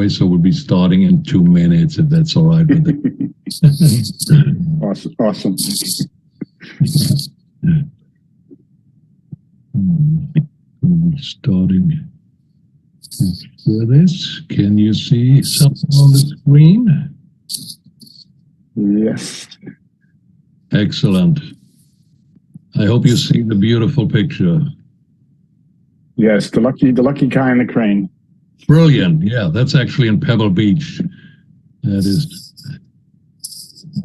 way, so we'll be starting in 2 minutes, if that's all right with you. Awesome. Starting with this. Can you see something on the screen? Yes. Excellent. I hope you see the beautiful picture. Yes, the lucky guy in the crane. Brilliant. Yeah, that's actually in Pebble Beach. That is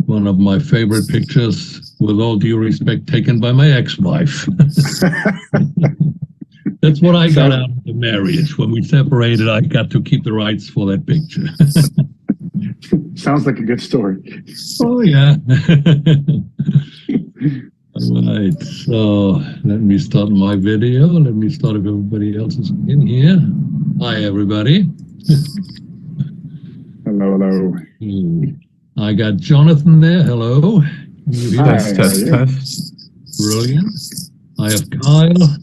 one of my favorite pictures, with all due respect, taken by my ex-wife. That's what I got out of the marriage. When we separated, I got to keep the rights for that picture. Sounds like a good story. Oh, yeah. All right, so let me start my video. Let me start if everybody else is in here. Hi, everybody. Hello. I got Jonathan there. Hello. Test. Brilliant. I have Kyle.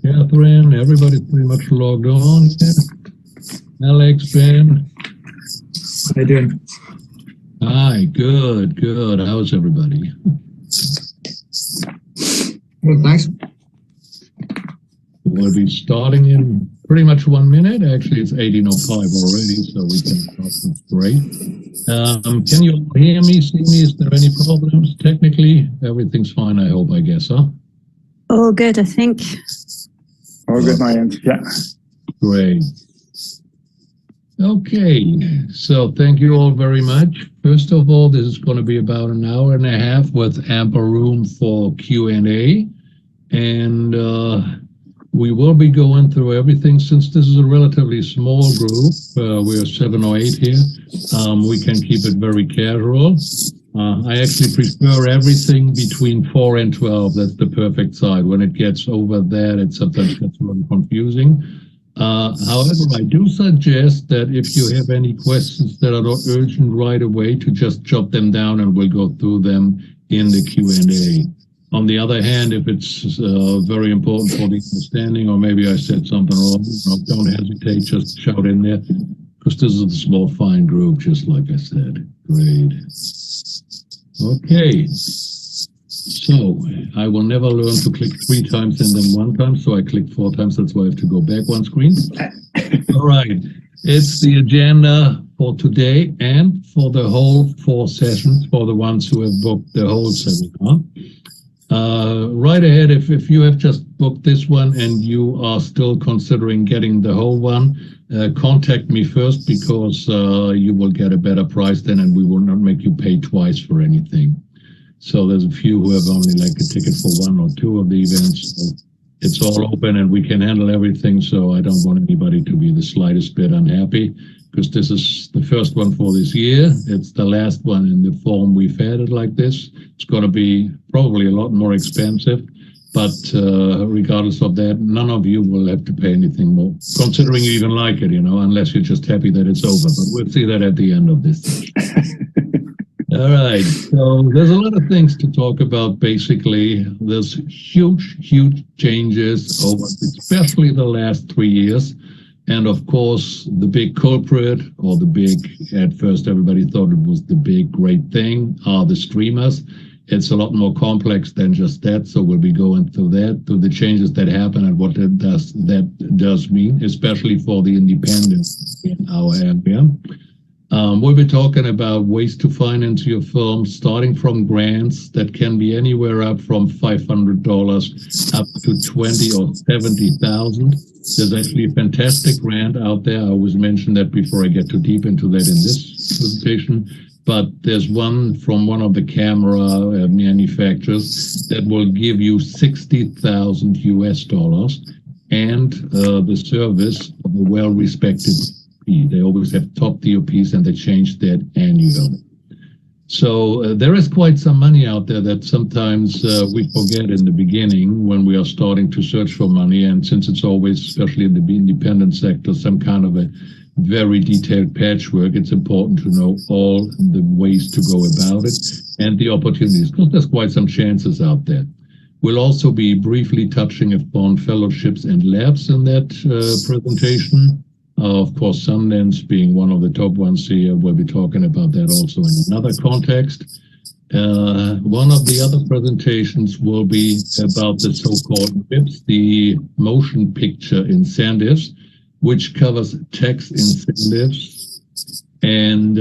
Catherine. Everybody's pretty much logged on. Alex, Ben. How you doing? Hi, good. How's everybody? Well, thanks. We'll be starting in pretty much 1 minute. Actually, it's 18:05 already, so we can start. That's great. Can you hear me, see me? Is there any problems? Technically, everything's fine, I hope, I guess, huh? All good, I think. All good, my end. Yeah. Great. Okay, so thank you all very much. First of all, this is going to be about an hour and a half with ample room for Q&A. And we will be going through everything. Since this is a relatively small group, we're 7 or 8 here, we can keep it very casual. I actually prefer everything between 4 and 12. That's the perfect side. When it gets over that, it sometimes gets a little confusing. However, I do suggest that if you have any questions that are not urgent right away, to just jot them down and we'll go through them in the Q&A. On the other hand, if it's very important for the understanding, or maybe I said something wrong, don't hesitate, just shout in there, because this is a small, fine group, just like I said. Great. Okay. So I will never learn to click 3 times and then 1 time, so I clicked 4 times. That's why I have to go back 1 screen. All right. It's the agenda for today and for the whole 4 sessions for the ones who have booked the whole seminar. Right ahead, if you have just booked this one and you are still considering getting the whole one, contact me first, because you will get a better price then, and we will not make you pay twice for anything. So there's a few who have only like a ticket for 1 or 2 of the events. So it's all open and we can handle everything. So I don't want anybody to be the slightest bit unhappy, because this is the first one for this year. It's the last one in the form we've had it like this. It's going to be probably a lot more expensive, but regardless of that, none of you will have to pay anything more, considering you even like it, unless you're just happy that it's over. But we'll see that at the end of this. All right, so there's a lot of things to talk about. Basically, there's huge changes over especially the last 3 years. And of course, the big culprit, or the big, at first everybody thought it was the big great thing, are the streamers. It's a lot more complex than just that, so we'll be going through that, through the changes that happen and what that does mean, especially for the independents in our area. We'll be talking about ways to finance your film, starting from grants that can be anywhere up from $500 up to 20 or 70,000. There's actually a fantastic grant out there. I always mention that before I get too deep into that in this presentation. But there's one from one of the camera manufacturers that will give you 60,000 US dollars and the service of a well-respected. They always have top DOPs and they change that annually. So there is quite some money out there that sometimes we forget in the beginning when we are starting to search for money. And since it's always, especially in the independent sector, some kind of a very detailed patchwork, it's important to know all the ways to go about it and the opportunities, because there's quite some chances out there. We'll also be briefly touching upon fellowships and labs in that presentation. Of course, Sundance being one of the top ones here, we'll be talking about that also in another context. One of the other presentations will be about the so-called MIPS, the motion picture incentives, which covers tax incentives. And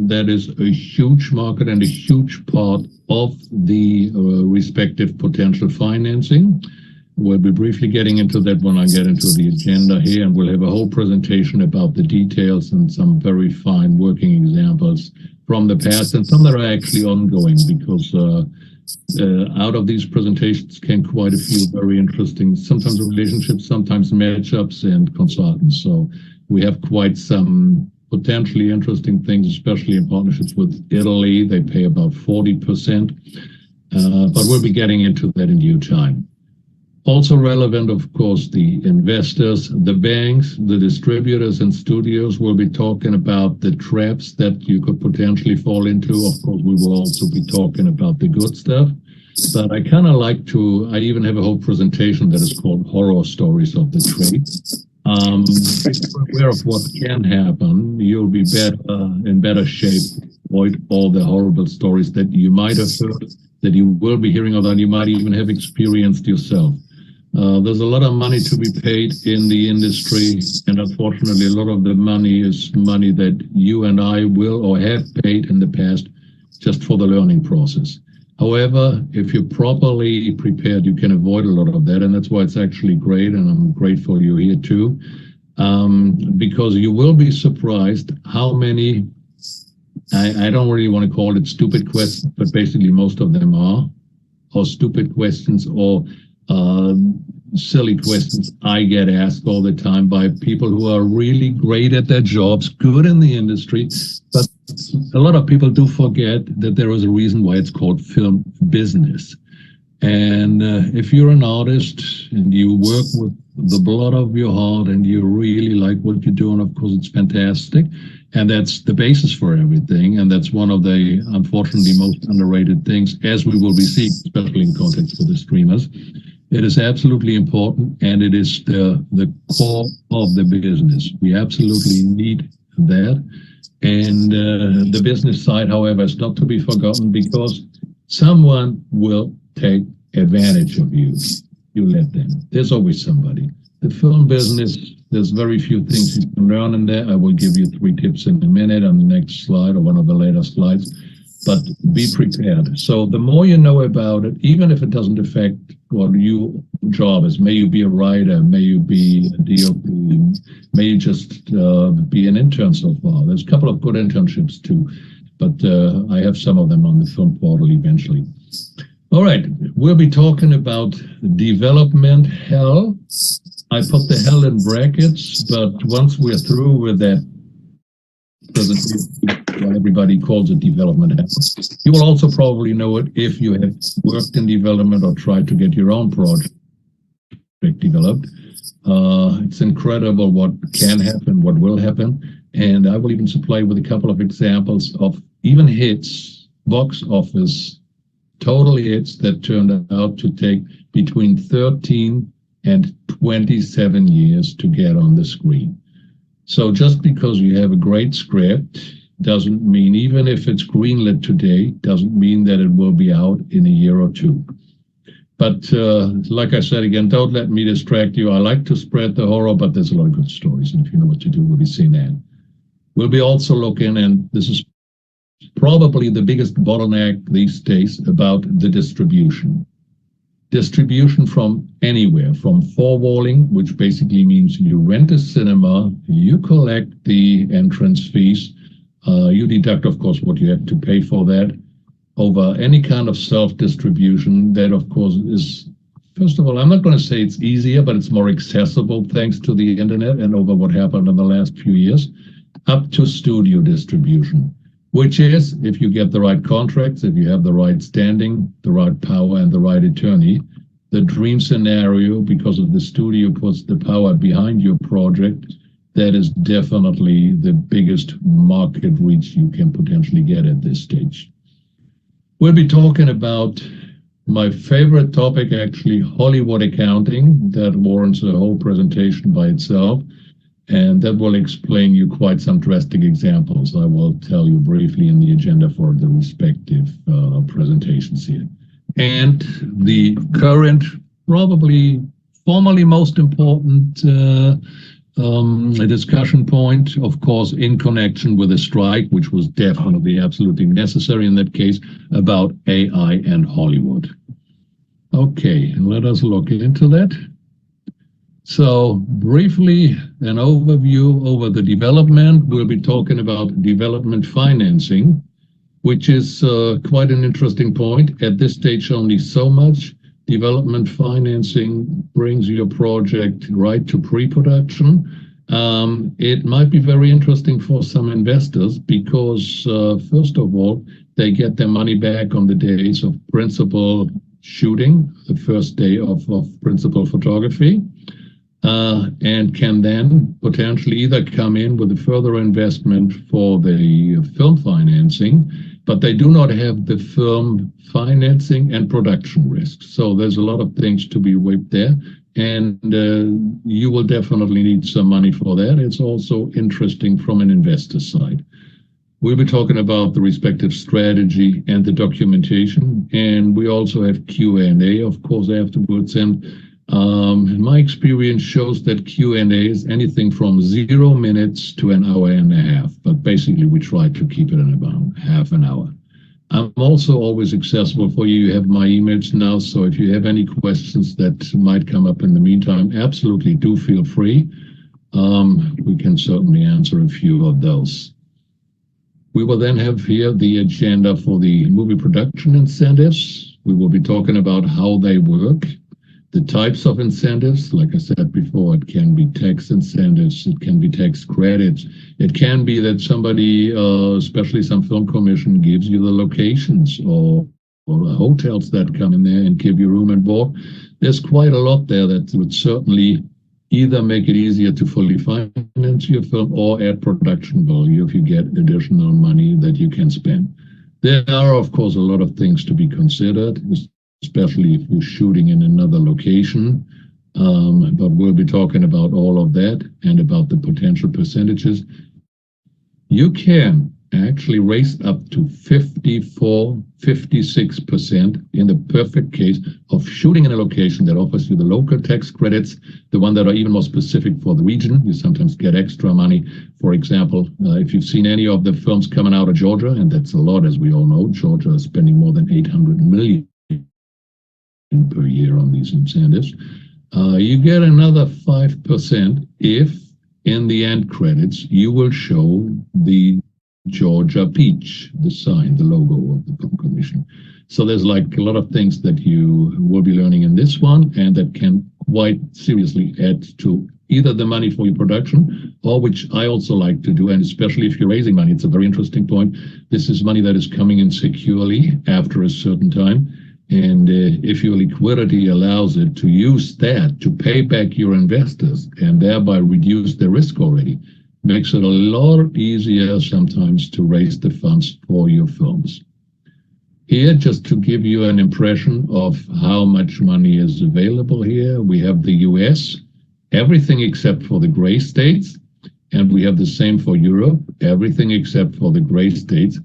that is a huge market and a huge part of the respective potential financing. We'll be briefly getting into that when I get into the agenda here, and we'll have a whole presentation about the details and some very fine working examples from the past, and some that are actually ongoing, because out of these presentations came quite a few very interesting, sometimes relationships, sometimes matchups and consultants. So we have quite some potentially interesting things, especially in partnerships with Italy. They pay about 40%, but we'll be getting into that in due time. Also relevant, of course, the investors, the banks, the distributors and studios. Will be talking about the traps that you could potentially fall into. Of course, we will also be talking about the good stuff. But I kind of like to, I even have a whole presentation that is called Horror Stories of the Trade. If you're aware of what can happen, you'll be in better shape to avoid all the horrible stories that you might have heard, that you will be hearing of, and you might even have experienced yourself. There's a lot of money to be paid in the industry, and unfortunately a lot of the money is money that you and I will or have paid in the past just for the learning process. However, if you're properly prepared, you can avoid a lot of that, and that's why it's actually great, and I'm grateful you're here too, because you will be surprised how many, I don't really want to call it stupid questions, but basically most of them are, or stupid questions, or silly questions I get asked all the time by people who are really great at their jobs, good in the industry, but a lot of people do forget that there is a reason why it's called film business. And if you're an artist and you work with the blood of your heart and you really like what you're doing, of course it's fantastic, and that's the basis for everything, and that's one of the unfortunately most underrated things, as we will be seeing, especially in context with the streamers. It is absolutely important, and it is the core of the business. We absolutely need that. And the business side, however, is not to be forgotten, because someone will take advantage of you. You let them. There's always somebody. The film business, there's very few things you can learn in there. I will give you 3 tips in a minute on the next slide, or one of the later slides, but be prepared. So the more you know about it, even if it doesn't affect what your job is, may you be a writer, may you be a DOP, may you just be an intern so far. There's a couple of good internships too, but I have some of them on the film portal eventually. All right, we'll be talking about development hell. I put the hell in brackets, but once we're through with that presentation, everybody calls it development hell. You will also probably know it if you have worked in development or tried to get your own project developed. It's incredible what can happen, what will happen, and I will even supply with a couple of examples of even hits, box office, total hits that turned out to take between 13 and 27 years to get on the screen. So just because you have a great script doesn't mean, even if it's greenlit today, doesn't mean that it will be out in a year or two. But like I said, again, don't let me distract you. I like to spread the horror, but there's a lot of good stories, and if you know what to do, we'll be seeing that. We'll be also looking, and this is probably the biggest bottleneck these days, about the distribution. Distribution from anywhere, from forwalling, which basically means you rent a cinema, you collect the entrance fees, you deduct, of course, what you have to pay for that, over any kind of self-distribution. That, of course, is, first of all, I'm not going to say it's easier, but it's more accessible thanks to the internet and over what happened in the last few years, up to studio distribution, which is, if you get the right contracts, if you have the right standing, the right power, and the right attorney, the dream scenario, because of the studio puts the power behind your project, that is definitely the biggest market reach you can potentially get at this stage. We'll be talking about my favorite topic, actually, Hollywood accounting. That warrants a whole presentation by itself. And that will explain you quite some drastic examples. I will tell you briefly in the agenda for the respective presentations here. And the current, probably formally most important discussion point, of course, in connection with the strike, which was definitely absolutely necessary in that case, about AI and Hollywood. Okay, let us look into that. So briefly, an overview over the development. We'll be talking about development financing, which is quite an interesting point. At this stage, only so much. Development financing brings your project right to pre-production. It might be very interesting for some investors because, first of all, they get their money back on the days of principal shooting, the first day of principal photography, and can then potentially either come in with a further investment for the film financing, but they do not have the film financing and production risk. So there's a lot of things to be weighed there, and you will definitely need some money for that. It's also interesting from an investor side. We'll be talking about the respective strategy and the documentation, and we also have Q&A, of course, afterwards. And my experience shows that Q&A is anything from 0 minutes to an hour and a half, but basically we try to keep it in about half an hour. I'm also always accessible for you. You have my emails now, so if you have any questions that might come up in the meantime, absolutely do feel free. We can certainly answer a few of those. We will then have here the agenda for the movie production incentives. We will be talking about how they work, the types of incentives. Like I said before, it can be tax incentives, it can be tax credits, it can be that somebody, especially some film commission, gives you the locations or hotels that come in there and give you room and board. There's quite a lot there that would certainly either make it easier to fully finance your film or add production value if you get additional money that you can spend. There are, of course, a lot of things to be considered, especially if you're shooting in another location. But we'll be talking about all of that and about the potential percentages. You can actually raise up to 54, 56% in the perfect case of shooting in a location that offers you the local tax credits, the one that are even more specific for the region. You sometimes get extra money. For example, if you've seen any of the films coming out of Georgia, and that's a lot, as we all know, Georgia is spending more than 800 million per year on these incentives. You get another 5% if in the end credits you will show the Georgia peach, the sign, the logo of the film commission. So there's like a lot of things that you will be learning in this one, and that can quite seriously add to either the money for your production, or which I also like to do, and especially if you're raising money, it's a very interesting point. This is money that is coming in securely after a certain time. And if your liquidity allows it, to use that to pay back your investors and thereby reduce the risk already, makes it a lot easier sometimes to raise the funds for your films. Here, just to give you an impression of how much money is available here, we have the US, everything except for the gray states, and we have the same for Europe, everything except for the gray states,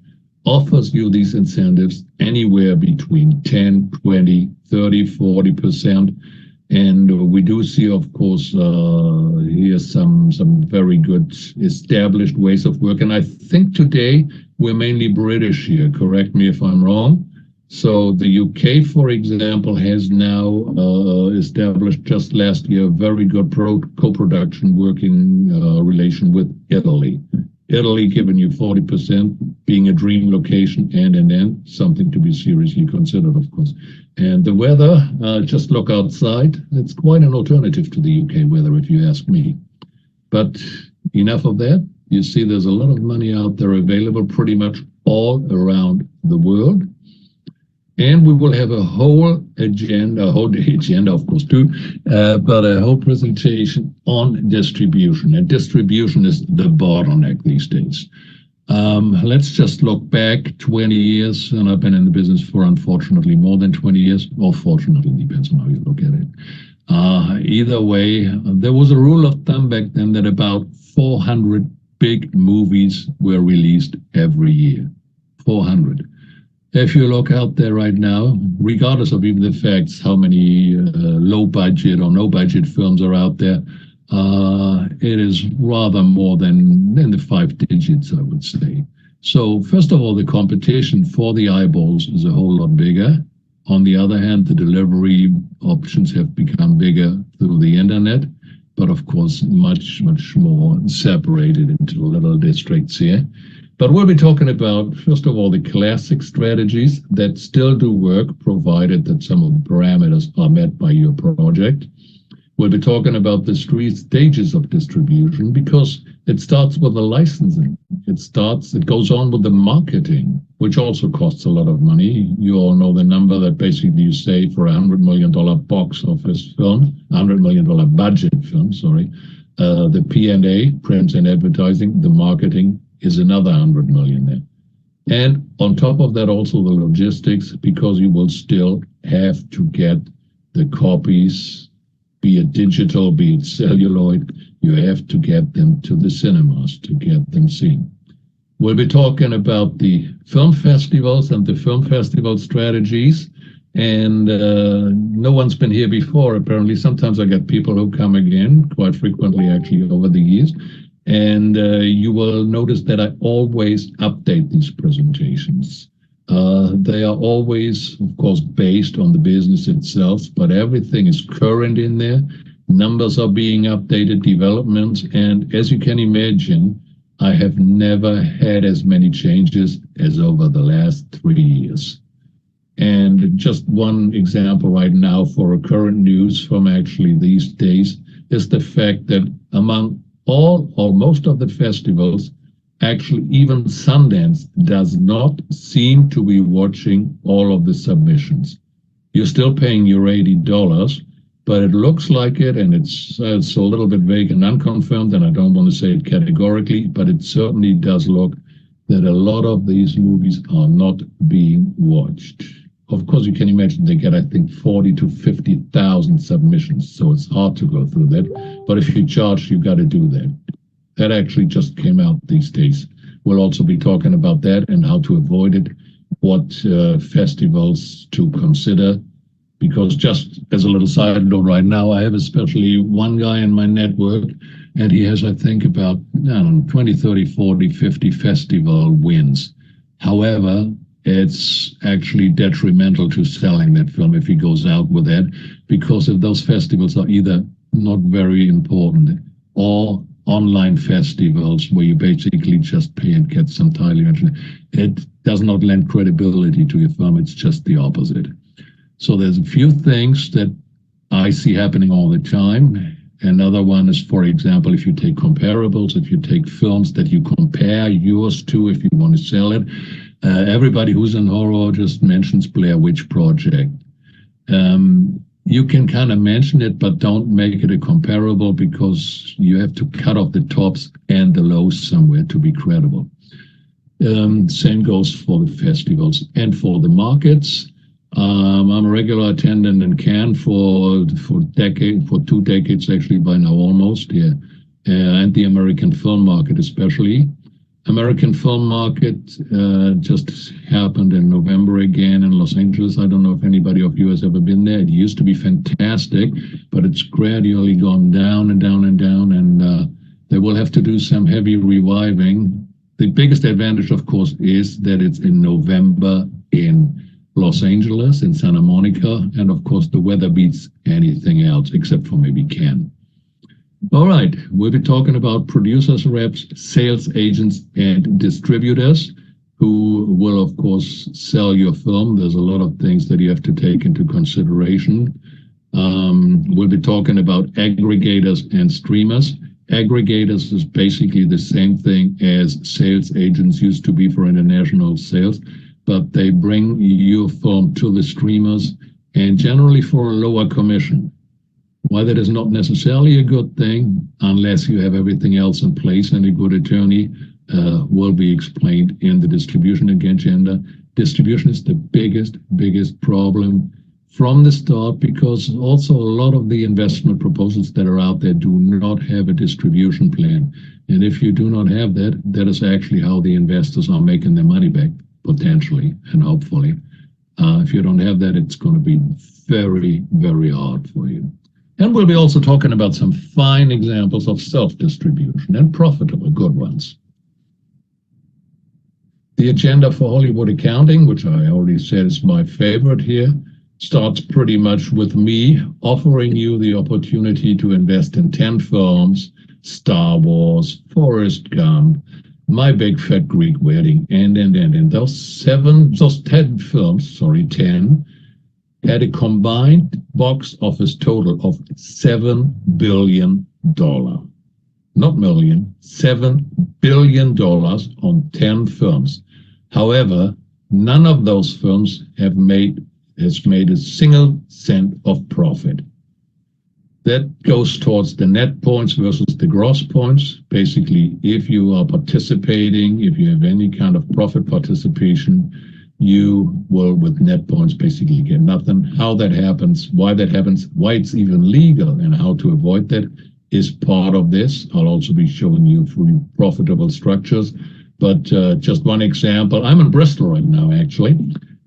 offers you these incentives anywhere between 10, 20, 30, 40%. And we do see, of course, here some very good established ways of work. And I think today we're mainly British here, correct me if I'm wrong. So the UK, for example, has now established just last year a very good co-production working relation with Italy. Italy giving you 40%, being a dream location, and something to be seriously considered, of course. And the weather, just look outside. It's quite an alternative to the UK weather, if you ask me. But enough of that. You see there's a lot of money out there available pretty much all around the world. And we will have a whole agenda, of course, too, but a whole presentation on distribution. And distribution is the bottleneck these days. Let's just look back 20 years, and I've been in the business for unfortunately more than 20 years, or fortunately, depends on how you look at it. Either way, there was a rule of thumb back then that about 400 big movies were released every year. 400. If you look out there right now, regardless of even the facts, how many low budget or no budget films are out there, it is rather more than in the 5 digits, I would say. So first of all, the competition for the eyeballs is a whole lot bigger. On the other hand, the delivery options have become bigger through the internet, but of course, much more separated into little districts here. But we'll be talking about, first of all, the classic strategies that still do work, provided that some of the parameters are met by your project. We'll be talking about the 3 stages of distribution, because it starts with the licensing. It goes on with the marketing, which also costs a lot of money. You all know the number that basically you say for $100 million box office film, $100 million budget film, sorry, the P&A, print and advertising, the marketing is another 100 million there. And on top of that, also the logistics, because you will still have to get the copies, be it digital, be it celluloid, you have to get them to the cinemas to get them seen. We'll be talking about the film festivals and the film festival strategies. And no one's been here before, apparently. Sometimes I get people who come again, quite frequently actually over the years. And you will notice that I always update these presentations. They are always, of course, based on the business itself, but everything is current in there. Numbers are being updated, developments, and as you can imagine, I have never had as many changes as over the last 3 years. And just one example right now for a current news from actually these days is the fact that among all or most of the festivals, actually even Sundance does not seem to be watching all of the submissions. You're still paying your $80, but it looks like it, and it's a little bit vague and unconfirmed, and I don't want to say it categorically, but it certainly does look that a lot of these movies are not being watched. Of course, you can imagine they get, I think, 40 to 50,000 submissions, so it's hard to go through that. But if you charge, you got to do that. That actually just came out these days. We'll also be talking about that and how to avoid it, what festivals to consider. Because just as a little side note right now, I have especially one guy in my network, and he has, I think, about 20, 30, 40, 50 festival wins. However, it's actually detrimental to selling that film if he goes out with that, because if those festivals are either not very important or online festivals where you basically just pay and get some title, it does not lend credibility to your film. It's just the opposite. So there's a few things that I see happening all the time. Another one is, for example, if you take comparables, if you take films that you compare yours to, if you want to sell it, everybody who's in horror just mentions Blair Witch Project. You can kind of mention it, but don't make it a comparable, because you have to cut off the tops and the lows somewhere to be credible. Same goes for the festivals and for the markets. I'm a regular attendant in Cannes for 2 decades actually by now almost, yeah, and the American film market especially. American film market just happened in November again in Los Angeles. I don't know if anybody of you has ever been there. It used to be fantastic, but it's gradually gone down and down and down, and they will have to do some heavy reviving. The biggest advantage, of course, is that it's in November in Los Angeles, in Santa Monica, and of course the weather beats anything else except for maybe Cannes. All right, we'll be talking about producers, reps, sales agents, and distributors who will, of course, sell your film. There's a lot of things that you have to take into consideration. We'll be talking about aggregators and streamers. Aggregators is basically the same thing as sales agents used to be for international sales, but they bring your film to the streamers, and generally for a lower commission. Why that is not necessarily a good thing, unless you have everything else in place and a good attorney. will be explained in the distribution agenda. Distribution is the biggest problem from the start, because also a lot of the investment proposals that are out there do not have a distribution plan. And if you do not have that, that is actually how the investors are making their money back, potentially and hopefully. If you don't have that, it's going to be very hard for you. And we'll be also talking about some fine examples of self-distribution and profitable good ones. The agenda for Hollywood accounting, which I already said is my favorite here, starts pretty much with me offering you the opportunity to invest in 10 films: Star Wars, Forrest Gump, My Big Fat Greek Wedding, and those 10 films, 10, had a combined box office total of $7 billion. Not million, $7 billion on 10 films. However, none of those films has made a single cent of profit. That goes towards the net points versus the gross points. Basically, if you are participating, if you have any kind of profit participation, you will, with net points, basically get nothing. How that happens, why it's even legal, and how to avoid that is part of this. I'll also be showing you three profitable structures. But just one example, I'm in Bristol right now, actually.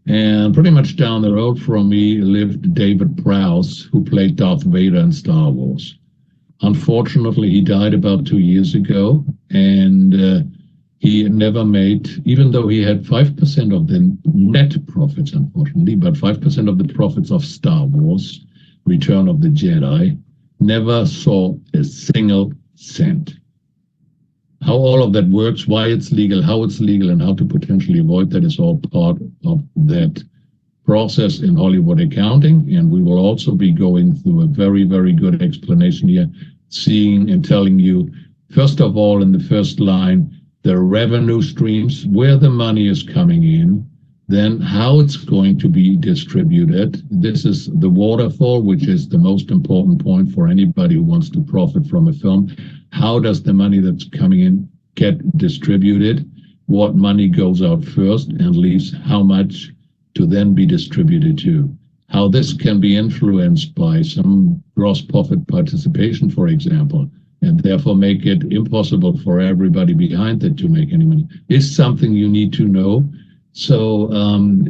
And pretty much down the road from me lived David Prowse, who played Darth Vader in Star Wars. Unfortunately, he died about 2 years ago, and he never made, even though he had 5% of the net profits, unfortunately, but 5% of the profits of Star Wars, Return of the Jedi, never saw a single cent. How all of that works, why it's legal, how it's legal, and how to potentially avoid that is all part of that process in Hollywood accounting. And we will also be going through a very good explanation here, seeing and telling you, first of all, in the first line, the revenue streams, where the money is coming in, then how it's going to be distributed. This is the waterfall, which is the most important point for anybody who wants to profit from a film. How does the money that's coming in get distributed? What money goes out first and leaves how much to then be distributed to? How this can be influenced by some gross profit participation, for example, and therefore make it impossible for everybody behind it to make any money, is something you need to know. So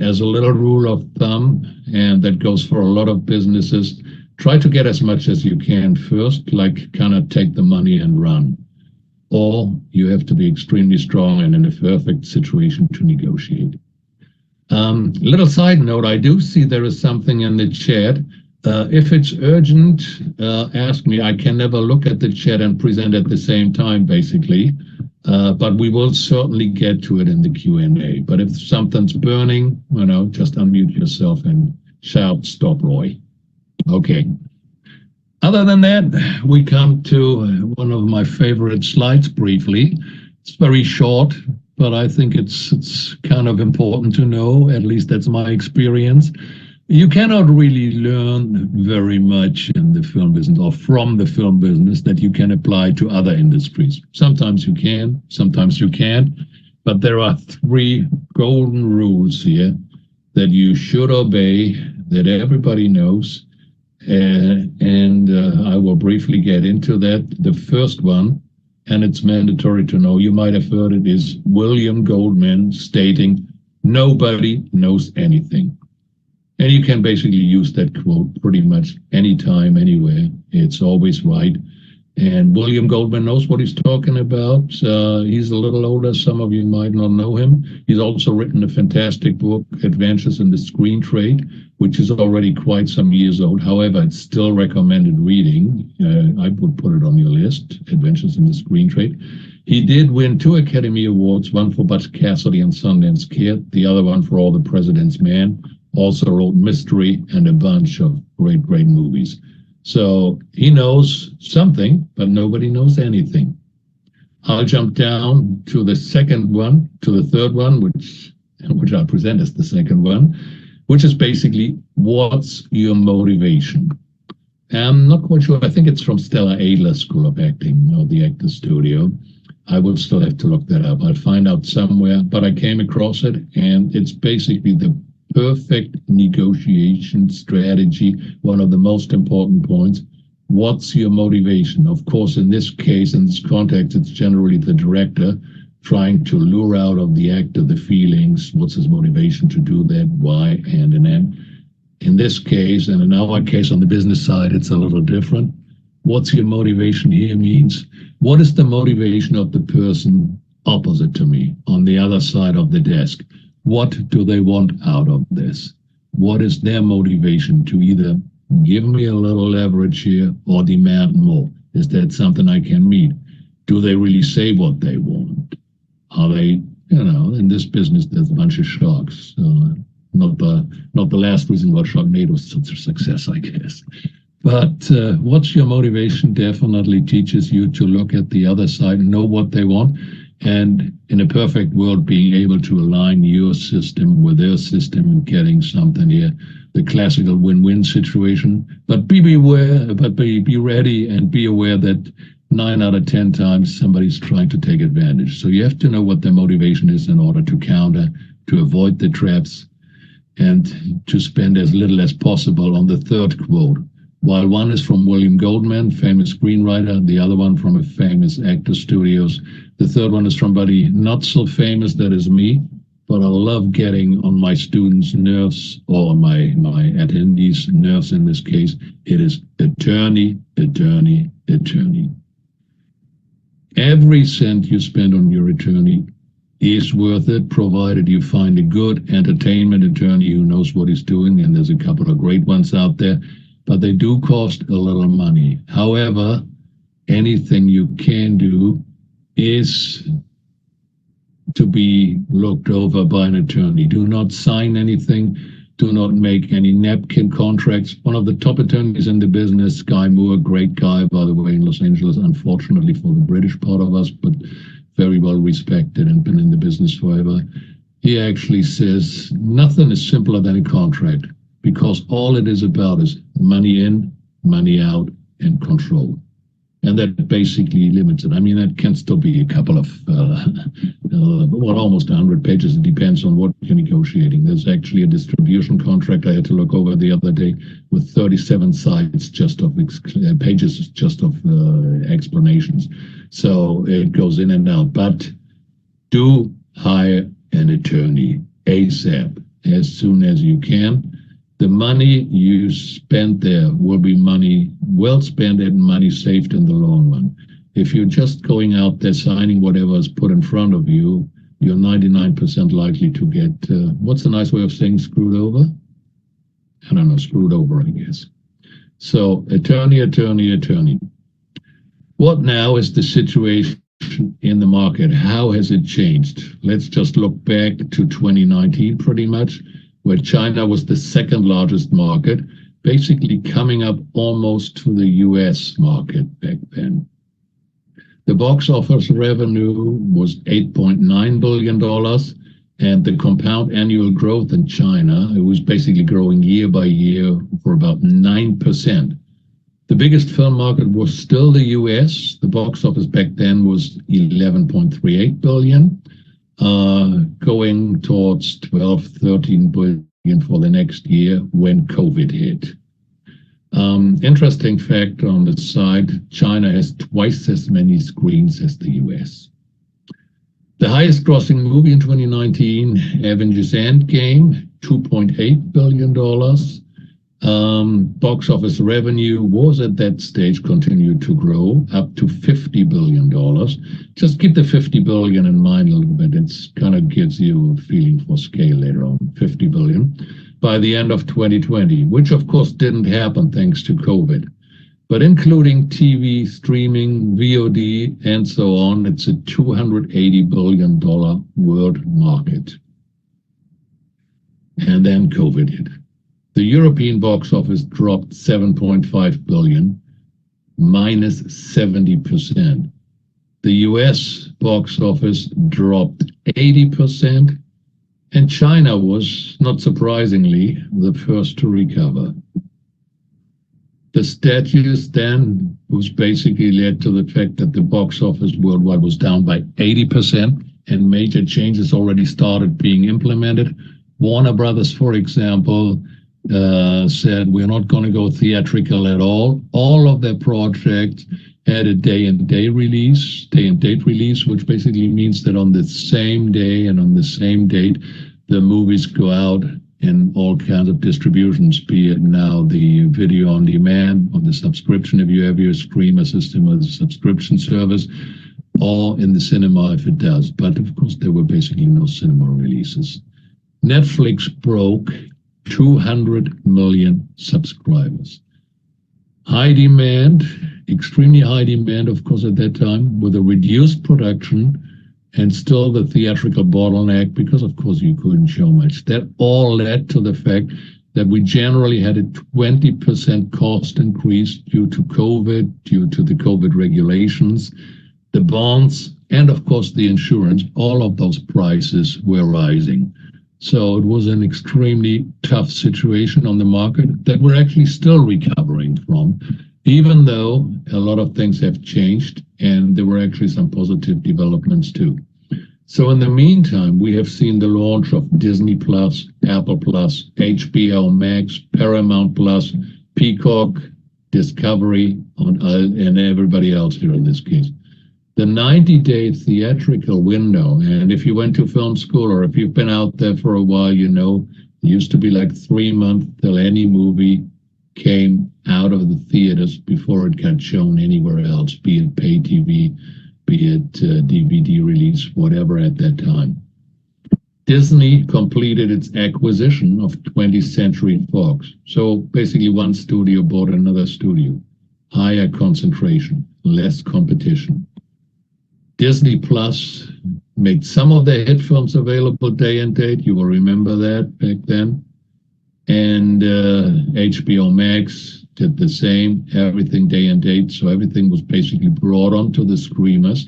as a little rule of thumb, and that goes for a lot of businesses, try to get as much as you can first, like kind of take the money and run. Or you have to be extremely strong and in a perfect situation to negotiate. Little side note, I do see there is something in the chat. If it's urgent, ask me. I can never look at the chat and present at the same time, basically. But we will certainly get to it in the Q&A. But if something's burning, just unmute yourself and shout, "Stop, Roy." Okay. Other than that, we come to one of my favorite slides briefly. It's very short, but I think it's kind of important to know. At least that's my experience. You cannot really learn very much in the film business or from the film business that you can apply to other industries. Sometimes you can, sometimes you can't. But there are 3 golden rules here that you should obey, that everybody knows. And I will briefly get into that. The first one, and it's mandatory to know, you might have heard it, is William Goldman stating, "Nobody knows anything." And you can basically use that quote pretty much anytime, anywhere. It's always right. And William Goldman knows what he's talking about. He's a little older. Some of you might not know him. He's also written a fantastic book, Adventures in the Screen Trade, which is already quite some years old. However, it's still recommended reading. I would put it on your list, Adventures in the Screen Trade. He did win 2 Academy Awards, one for Butch Cassidy and Sundance Kid, the other one for All the President's Men. Also wrote Mystery and a bunch of great movies. So he knows something, but nobody knows anything. I'll jump down to the third one, which I'll present as the second one, which is basically, what's your motivation? I'm not quite sure. I think it's from Stella Adler's School of Acting, or the Actors Studio. I will still have to look that up. I'll find out somewhere, but I came across it, and it's basically the perfect negotiation strategy. One of the most important points. What's your motivation? Of course, in this case, in this context, it's generally the director trying to lure out of the actor the feelings. What's his motivation to do that? Why? Hand in hand. In this case, and in our case on the business side, it's a little different. What's your motivation here means, what is the motivation of the person opposite to me on the other side of the desk? What do they want out of this? What is their motivation to either give me a little leverage here or demand more? Is that something I can meet? Do they really say what they want? Are they, in this business, there's a bunch of sharks. Not the last reason why Sharknado was such a success, I guess. But what's your motivation definitely teaches you to look at the other side, know what they want, and in a perfect world, being able to align your system with their system and getting something here, the classical win-win situation. But be ready and be aware that 9 out of 10 times somebody's trying to take advantage. So you have to know what their motivation is in order to counter, to avoid the traps, and to spend as little as possible on the third quote. While one is from William Goldman, famous screenwriter, the other one from a famous actor studios. The third one is from somebody not so famous, that is me, but I love getting on my students' nerves, or my attendees' nerves in this case. It is attorney, attorney, attorney. Every cent you spend on your attorney is worth it, provided you find a good entertainment attorney who knows what he's doing, and there's a couple of great ones out there, but they do cost a little money. However, anything you can do is to be looked over by an attorney. Do not sign anything. Do not make any napkin contracts. One of the top attorneys in the business, Guy Moore, great guy, by the way, in Los Angeles, unfortunately for the British part of us, but very well respected and been in the business forever. He actually says nothing is simpler than a contract, because all it is about is money in, money out, and control. And that basically limits it. I mean, that can still be a couple of, almost 100 pages. It depends on what you're negotiating. There's actually a distribution contract I had to look over the other day with 37 sides just of pages, just of explanations. So it goes in and out. But do hire an attorney ASAP, as soon as you can. The money you spend there will be money well spent and money saved in the long run. If you're just going out there signing whatever is put in front of you, you're 99% likely to get, what's the nice way of saying screwed over? I don't know, screwed over, I guess. So attorney, attorney, attorney. What now is the situation in the market? How has it changed? Let's just look back to 2019 pretty much, where China was the second largest market, basically coming up almost to the US market back then. The box office revenue was $8.9 billion, and the compound annual growth in China, it was basically growing year by year for about 9%. The biggest film market was still the US. The box office back then was $11.38 billion. Going towards 12, 13 billion for the next year when COVID hit. Interesting fact on the side, China has twice as many screens as the US. The highest grossing movie in 2019, Avengers Endgame, $2.8 billion. Box office revenue was at that stage continued to grow up to $50 billion. Just keep the 50 billion in mind a little bit. It's kind of gives you a feeling for scale later on. 50 billion by the end of 2020, which of course didn't happen thanks to COVID. But including TV, streaming, VOD, and so on, it's a $280 billion world market. And then COVID hit. The European box office dropped 7.5 billion, minus 70%. The US box office dropped 80%, and China was, not surprisingly, the first to recover. The status then was basically led to the fact that the box office worldwide was down by 80%, and major changes already started being implemented. Warner Brothers, for example, said we're not going to go theatrical at all. All of their projects had a day-and-date release, which basically means that on the same day and on the same date, the movies go out in all kinds of distributions, be it now the video on demand, or the subscription if you have your streamer system or the subscription service, or in the cinema if it does. But of course, there were basically no cinema releases. Netflix broke 200 million subscribers. High demand, extremely high demand, of course, at that time, with a reduced production and still the theatrical bottleneck, because of course you couldn't show much. That all led to the fact that we generally had a 20% cost increase due to COVID, due to the COVID regulations, the bonds, and of course the insurance. All of those prices were rising. So it was an extremely tough situation on the market that we're actually still recovering from, even though a lot of things have changed and there were actually some positive developments too. So in the meantime, we have seen the launch of Disney Plus, Apple Plus, HBO Max, Paramount Plus, Peacock, Discovery, and everybody else here in this case. The 90-day theatrical window, and if you went to film school or if you've been out there for a while, you know, it used to be like 3 months till any movie came out of the theaters before it got shown anywhere else, be it pay TV, be it DVD release, whatever at that time. Disney completed its acquisition of 20th Century Fox. So basically one studio bought another studio. Higher concentration, less competition. Disney Plus made some of their hit films available day and date. You will remember that back then. And HBO Max did the same, everything day and date. So everything was basically brought onto the streamers.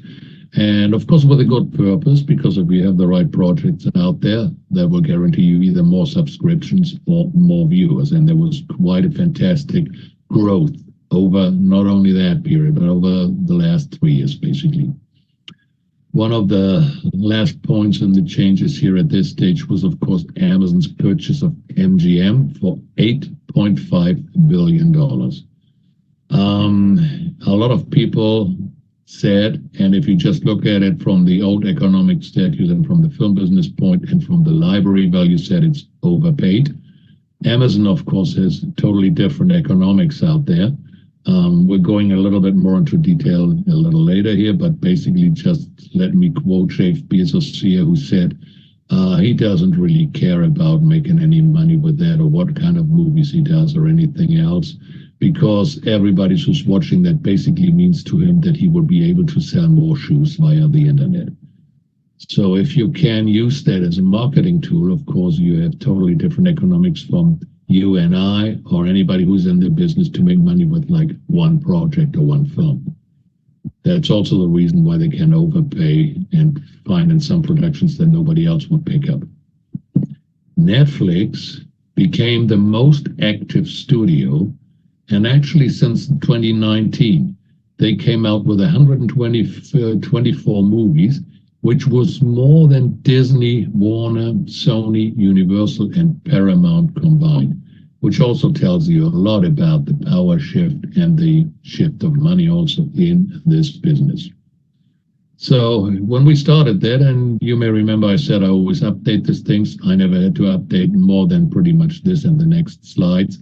And of course, with a good purpose, because if we have the right projects out there, that will guarantee you either more subscriptions or more viewers. And there was quite a fantastic growth over not only that period, but over the last 3 years, basically. One of the last points in the changes here at this stage was, of course, Amazon's purchase of MGM for $8.5 billion. A lot of people said, and if you just look at it from the old economic statutes and from the film business point and from the library value, said it's overpaid. Amazon, of course, has totally different economics out there. We're going a little bit more into detail a little later here, but basically just let me quote Jeff Bezos here, who said he doesn't really care about making any money with that or what kind of movies he does or anything else, because everybody who's watching that basically means to him that he will be able to sell more shoes via the internet. So if you can use that as a marketing tool, of course, you have totally different economics from you and I or anybody who's in the business to make money with like one project or one film. That's also the reason why they can overpay and finance some productions that nobody else would pick up. Netflix became the most active studio, and actually since 2019, they came out with 124 movies, which was more than Disney, Warner, Sony, Universal, and Paramount combined, which also tells you a lot about the power shift and the shift of money also in this business. So when we started that, and you may remember I said I always update these things. I never had to update more than pretty much this and the next slides.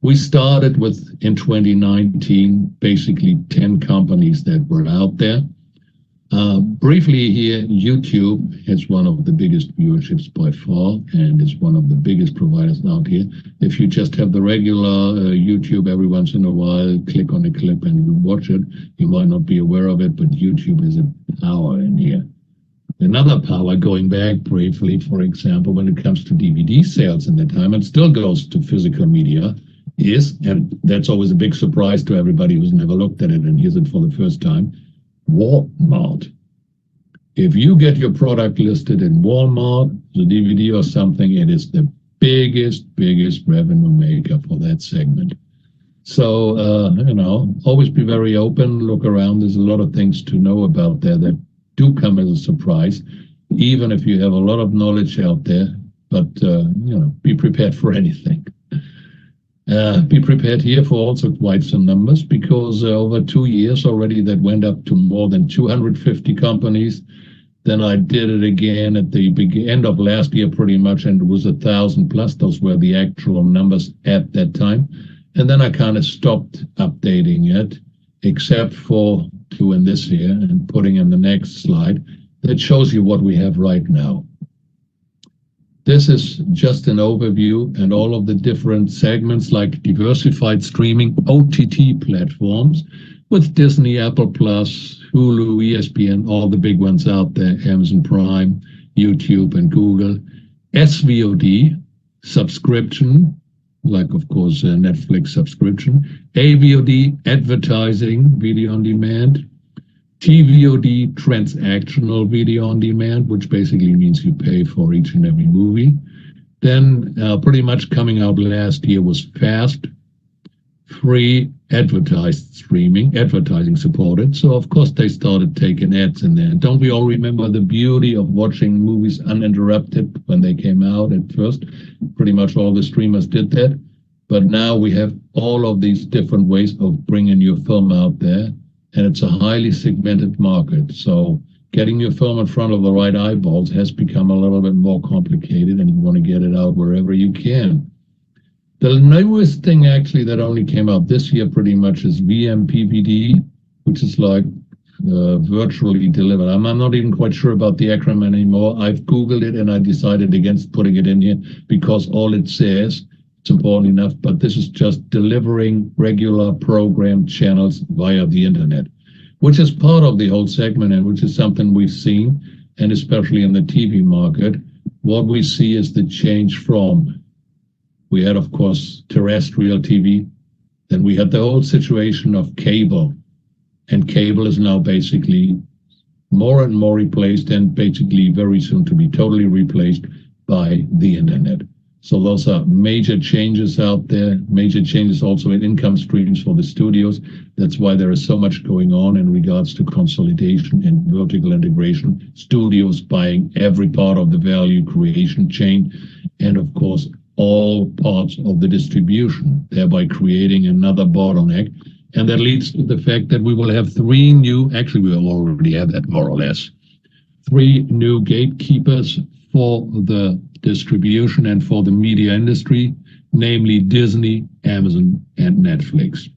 We started with, in 2019, basically 10 companies that were out there. Briefly here, YouTube has one of the biggest viewerships by far and is one of the biggest providers out here. If you just have the regular YouTube every once in a while, click on a clip and you watch it, you might not be aware of it, but YouTube is a power in here. Another power, going back briefly, for example, when it comes to DVD sales in the time, and still goes to physical media, is, and that's always a big surprise to everybody who's never looked at it and hears it for the first time, Walmart. If you get your product listed in Walmart, the DVD or something, it is the biggest revenue maker for that segment. So, always be very open, look around. There's a lot of things to know about there that do come as a surprise, even if you have a lot of knowledge out there. But, be prepared for anything. Be prepared here for also quite some numbers, because over 2 years already that went up to more than 250 companies. Then I did it again at the end of last year pretty much, and it was 1,000 plus. Those were the actual numbers at that time. And then I kind of stopped updating it, except for two in this year, and putting in the next slide that shows you what we have right now. This is just an overview and all of the different segments like diversified streaming, OTT platforms with Disney, Apple Plus, Hulu, ESPN, all the big ones out there, Amazon Prime, YouTube, and Google. SVOD, subscription, like, of course, Netflix subscription. AVOD, advertising, video on demand. TVOD, transactional video on demand, which basically means you pay for each and every movie. Then pretty much coming out last year was FAST, free advertised streaming, advertising supported. So, of course, they started taking ads in there. Don't we all remember the beauty of watching movies uninterrupted when they came out at first? Pretty much all the streamers did that. But now we have all of these different ways of bringing your film out there. And it's a highly segmented market. So getting your film in front of the right eyeballs has become a little bit more complicated, and you want to get it out wherever you can. The newest thing actually that only came out this year pretty much is VMPVD, which is like virtually delivered. I'm not even quite sure about the acronym anymore. I've Googled it and I decided against putting it in here because all it says, it's important enough, but this is just delivering regular program channels via the internet, which is part of the whole segment and which is something we've seen, and especially in the TV market. What we see is the change from, we had, of course, terrestrial TV, then we had the whole situation of cable, and cable is now basically more and more replaced and basically very soon to be totally replaced by the internet. So those are major changes out there, major changes also in income streams for the studios. That's why there is so much going on in regards to consolidation and vertical integration, studios buying every part of the value creation chain, and of course, all parts of the distribution, thereby creating another bottleneck. And that leads to the fact that we will have actually we will already have that more or less, 3 new gatekeepers for the distribution and for the media industry, namely Disney, Amazon, and Netflix.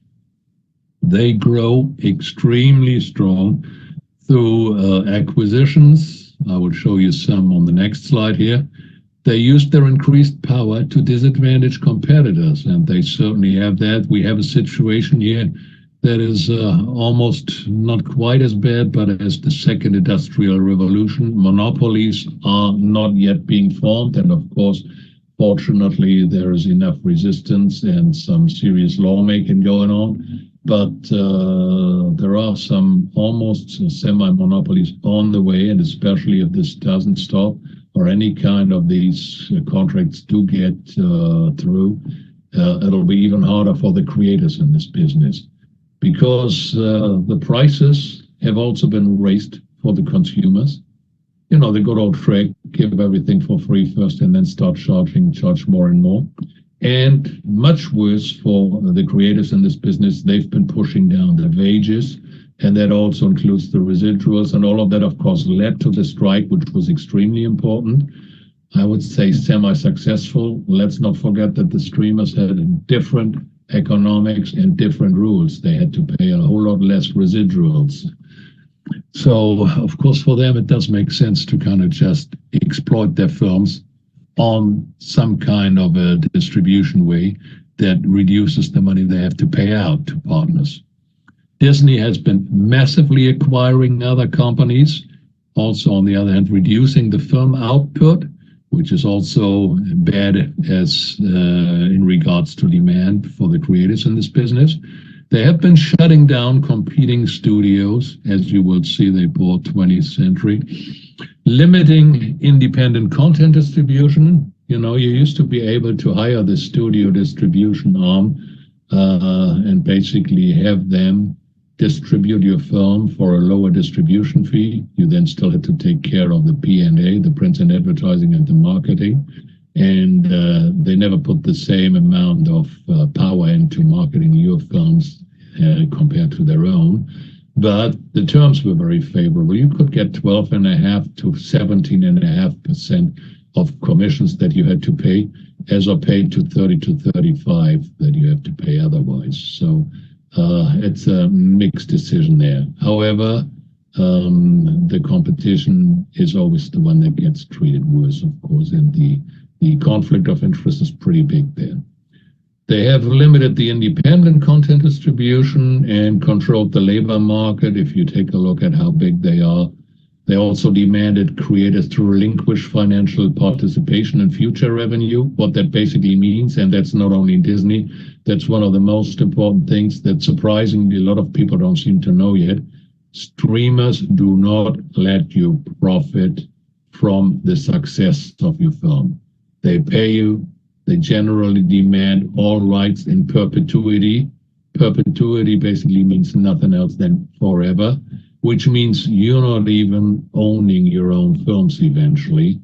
They grow extremely strong through acquisitions. I will show you some on the next slide here. They use their increased power to disadvantage competitors, and they certainly have that. We have a situation here that is almost not quite as bad, but as the second industrial revolution. Monopolies are not yet being formed, and of course, fortunately, there is enough resistance and some serious lawmaking going on. But there are some almost semi-monopolies on the way, and especially if this doesn't stop or any kind of these contracts do get through, it'll be even harder for the creators in this business. Because the prices have also been raised for the consumers. You know, the good old trick, give everything for free first and then start charge more and more. And much worse for the creators in this business, they've been pushing down the wages, and that also includes the residuals, and all of that, of course, led to the strike, which was extremely important. I would say semi-successful. Let's not forget that the streamers had different economics and different rules. They had to pay a whole lot less residuals. So, of course, for them, it does make sense to kind of just exploit their films on some kind of a distribution way that reduces the money they have to pay out to partners. Disney has been massively acquiring other companies, also, on the other hand, reducing the film output, which is also bad as in regards to demand for the creators in this business. They have been shutting down competing studios. As you will see, they bought 20th Century, limiting independent content distribution. You know, you used to be able to hire the studio distribution arm and basically have them distribute your film for a lower distribution fee. You then still had to take care of the P&A, the print and advertising and the marketing. And they never put the same amount of power into marketing your films compared to their own. But the terms were very favorable. You could get 12.5 to 17.5% of commissions that you had to pay, as opposed to 30 to 35 that you have to pay otherwise. So it's a mixed decision there. However, the competition is always the one that gets treated worse, of course, and the conflict of interest is pretty big there. They have limited the independent content distribution and controlled the labor market. If you take a look at how big they are, they also demanded creators to relinquish financial participation in future revenue. What that basically means, and that's not only Disney, that's one of the most important things that surprisingly a lot of people don't seem to know yet. Streamers do not let you profit from the success of your film. They pay you. They generally demand all rights in perpetuity. Perpetuity basically means nothing else than forever, which means you're not even owning your own films eventually.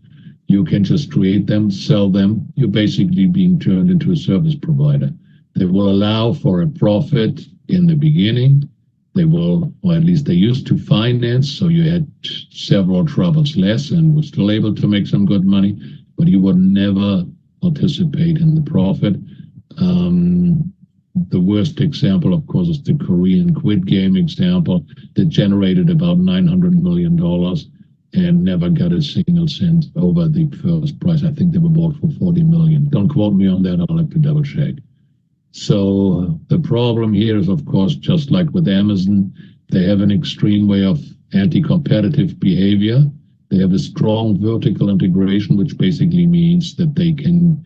You can just create them, sell them. You're basically being turned into a service provider. They will allow for a profit in the beginning. They will, or at least they used to finance, so you had several troubles less and were still able to make some good money, but you would never participate in the profit. The worst example, of course, is the Korean Squid Game example that generated about $900 million and never got a single cent over the first price. I think they were bought for $40 million. Don't quote me on that. I'll have to double check. So the problem here is, of course, just like with Amazon, they have an extreme way of anti-competitive behavior. They have a strong vertical integration, which basically means that they can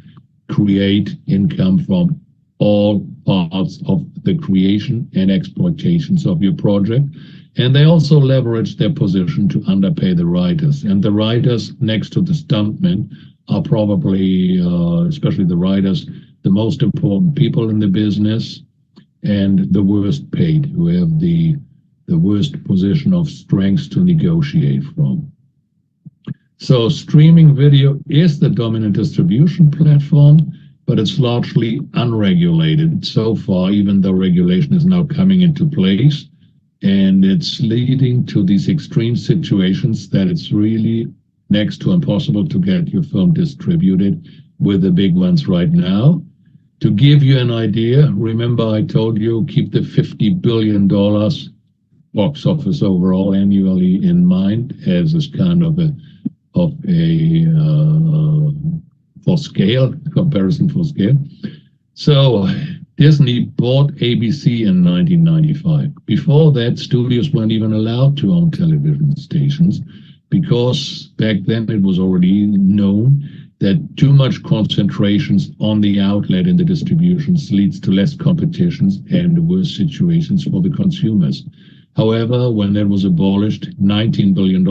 create income from all parts of the creation and exploitations of your project. And they also leverage their position to underpay the writers. And the writers next to the stuntmen are probably, especially the writers, the most important people in the business and the worst paid, who have the worst position of strength to negotiate from. So streaming video is the dominant distribution platform, but it's largely unregulated so far, even though regulation is now coming into place. And it's leading to these extreme situations that it's really next to impossible to get your film distributed with the big ones right now. To give you an idea, remember I told you keep the $50 billion box office overall annually in mind as this kind of a for scale, comparison for scale. So Disney bought ABC in 1995. Before that, studios weren't even allowed to own television stations because back then it was already known that too much concentrations on the outlet and the distributions leads to less competitions and worse situations for the consumers. However, when that was abolished, $19 billion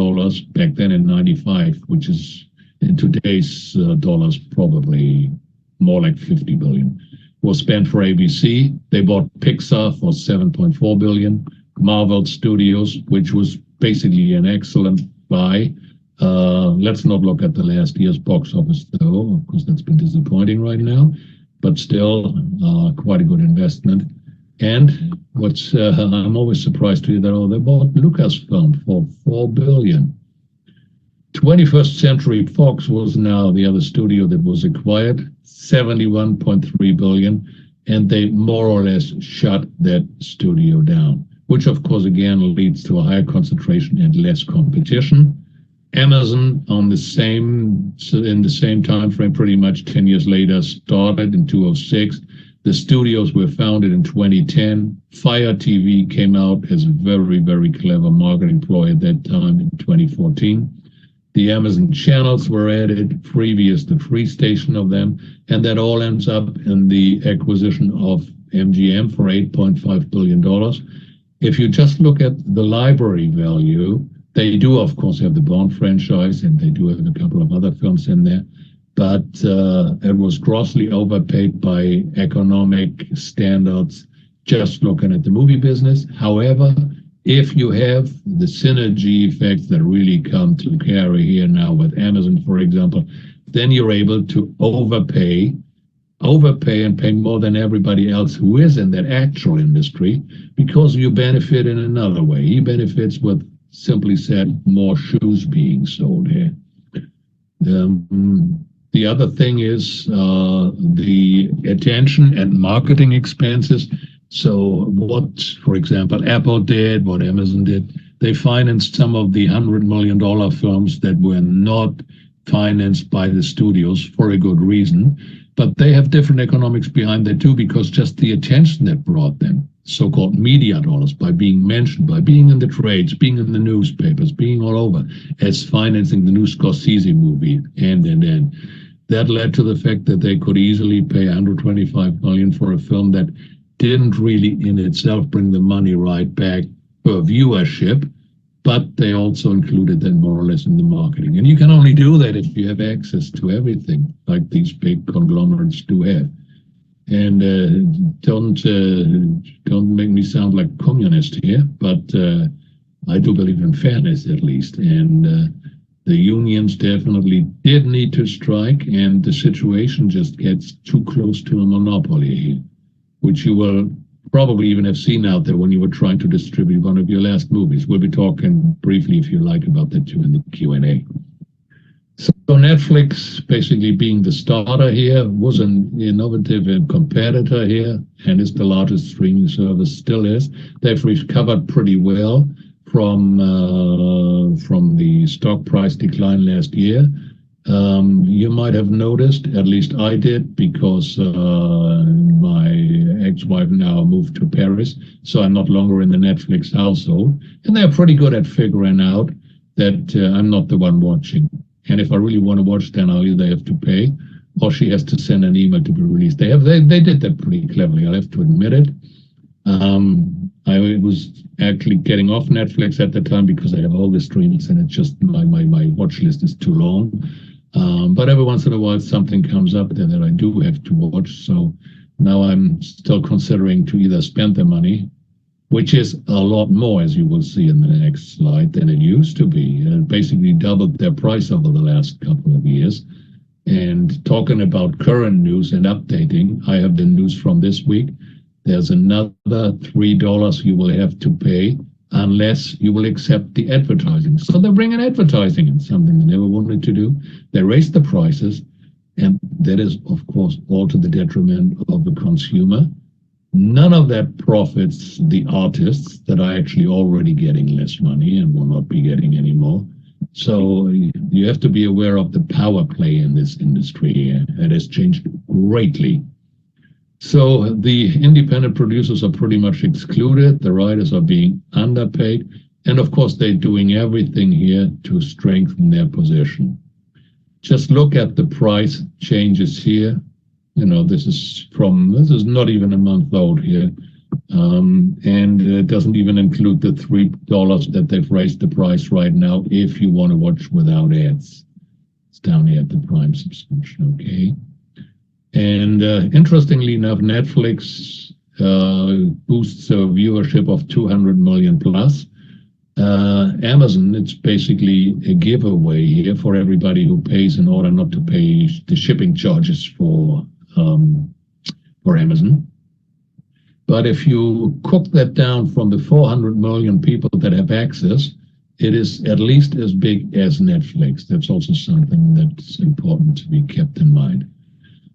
back then in 95, which is in today's dollars probably more like 50 billion, was spent for ABC. They bought Pixar for 7.4 billion, Marvel Studios, which was basically an excellent buy. Let's not look at the last year's box office, though. Of course, that's been disappointing right now, but still quite a good investment. And what's I'm always surprised to hear that they bought Lucasfilm for $4 billion. 21st Century Fox was now the other studio that was acquired, $71.3 billion, and they more or less shut that studio down, which of course again leads to a higher concentration and less competition. Amazon in the same time frame, pretty much 10 years later, started in 2006. The studios were founded in 2010. Fire TV came out as a very, very clever marketing ploy at that time in 2014. The Amazon channels were added, previous the free station of them, and that all ends up in the acquisition of MGM for $8.5 billion. If you just look at the library value, they do, of course, have the Bond franchise, and they do have a couple of other films in there. but it was grossly overpaid by economic standards, just looking at the movie business. However, if you have the synergy effects that really come to carry here now with Amazon, for example, then you're able to overpay and pay more than everybody else who is in that actual industry, because you benefit in another way. He benefits with, simply said, more shoes being sold here. The other thing is the attention and marketing expenses. So what, for example, Apple did, what Amazon did, they financed some of the $100 million films that were not financed by the studios for a good reason. But they have different economics behind that too, because just the attention that brought them, so-called media dollars, by being mentioned, by being in the trades, being in the newspapers, being all over, as financing the new Scorsese movie, and. That led to the fact that they could easily pay $125 million for a film that didn't really in itself bring the money right back per viewership, but they also included that more or less in the marketing. And you can only do that if you have access to everything, like these big conglomerates do have. And don't make me sound like communist here, but I do believe in fairness at least. And the unions definitely did need to strike, and the situation just gets too close to a monopoly here, which you will probably even have seen out there when you were trying to distribute one of your last movies. We'll be talking briefly, if you like, about that too in the Q&A. So Netflix, basically being the starter here, was an innovative and competitor here, and is the largest streaming service, still is. They've recovered pretty well from the stock price decline last year. You might have noticed, at least I did, because my ex-wife now moved to Paris, so I'm not longer in the Netflix household. And they're pretty good at figuring out that I'm not the one watching. And if I really want to watch, then I'll either have to pay, or she has to send an email to be released. They did that pretty cleverly, I'll have to admit it. I was actually getting off Netflix at the time because I have all the streamings, and it's just my watch list is too long. But every once in a while something comes up there that I do have to watch. So now I'm still considering to either spend the money, which is a lot more, as you will see in the next slide, than it used to be. It basically doubled their price over the last couple of years. And talking about current news and updating, I have the news from this week. There's another $3 you will have to pay unless you will accept the advertising. So they're bringing advertising in, something they never wanted to do. They raised the prices, and that is, of course, all to the detriment of the consumer. None of that profits the artists that are actually already getting less money and will not be getting any more. So you have to be aware of the power play in this industry. It has changed greatly. So the independent producers are pretty much excluded. The writers are being underpaid. And of course, they're doing everything here to strengthen their position. Just look at the price changes here. You know, this is not even a month old here. And it doesn't even include the $3 that they've raised the price right now if you want to watch without ads. It's down here at the Prime subscription, okay? And interestingly enough, Netflix boosts a viewership of 200 million plus. Amazon, it's basically a giveaway here for everybody who pays in order not to pay the shipping charges for Amazon. But if you cook that down from the 400 million people that have access, it is at least as big as Netflix. That's also something that's important to be kept in mind.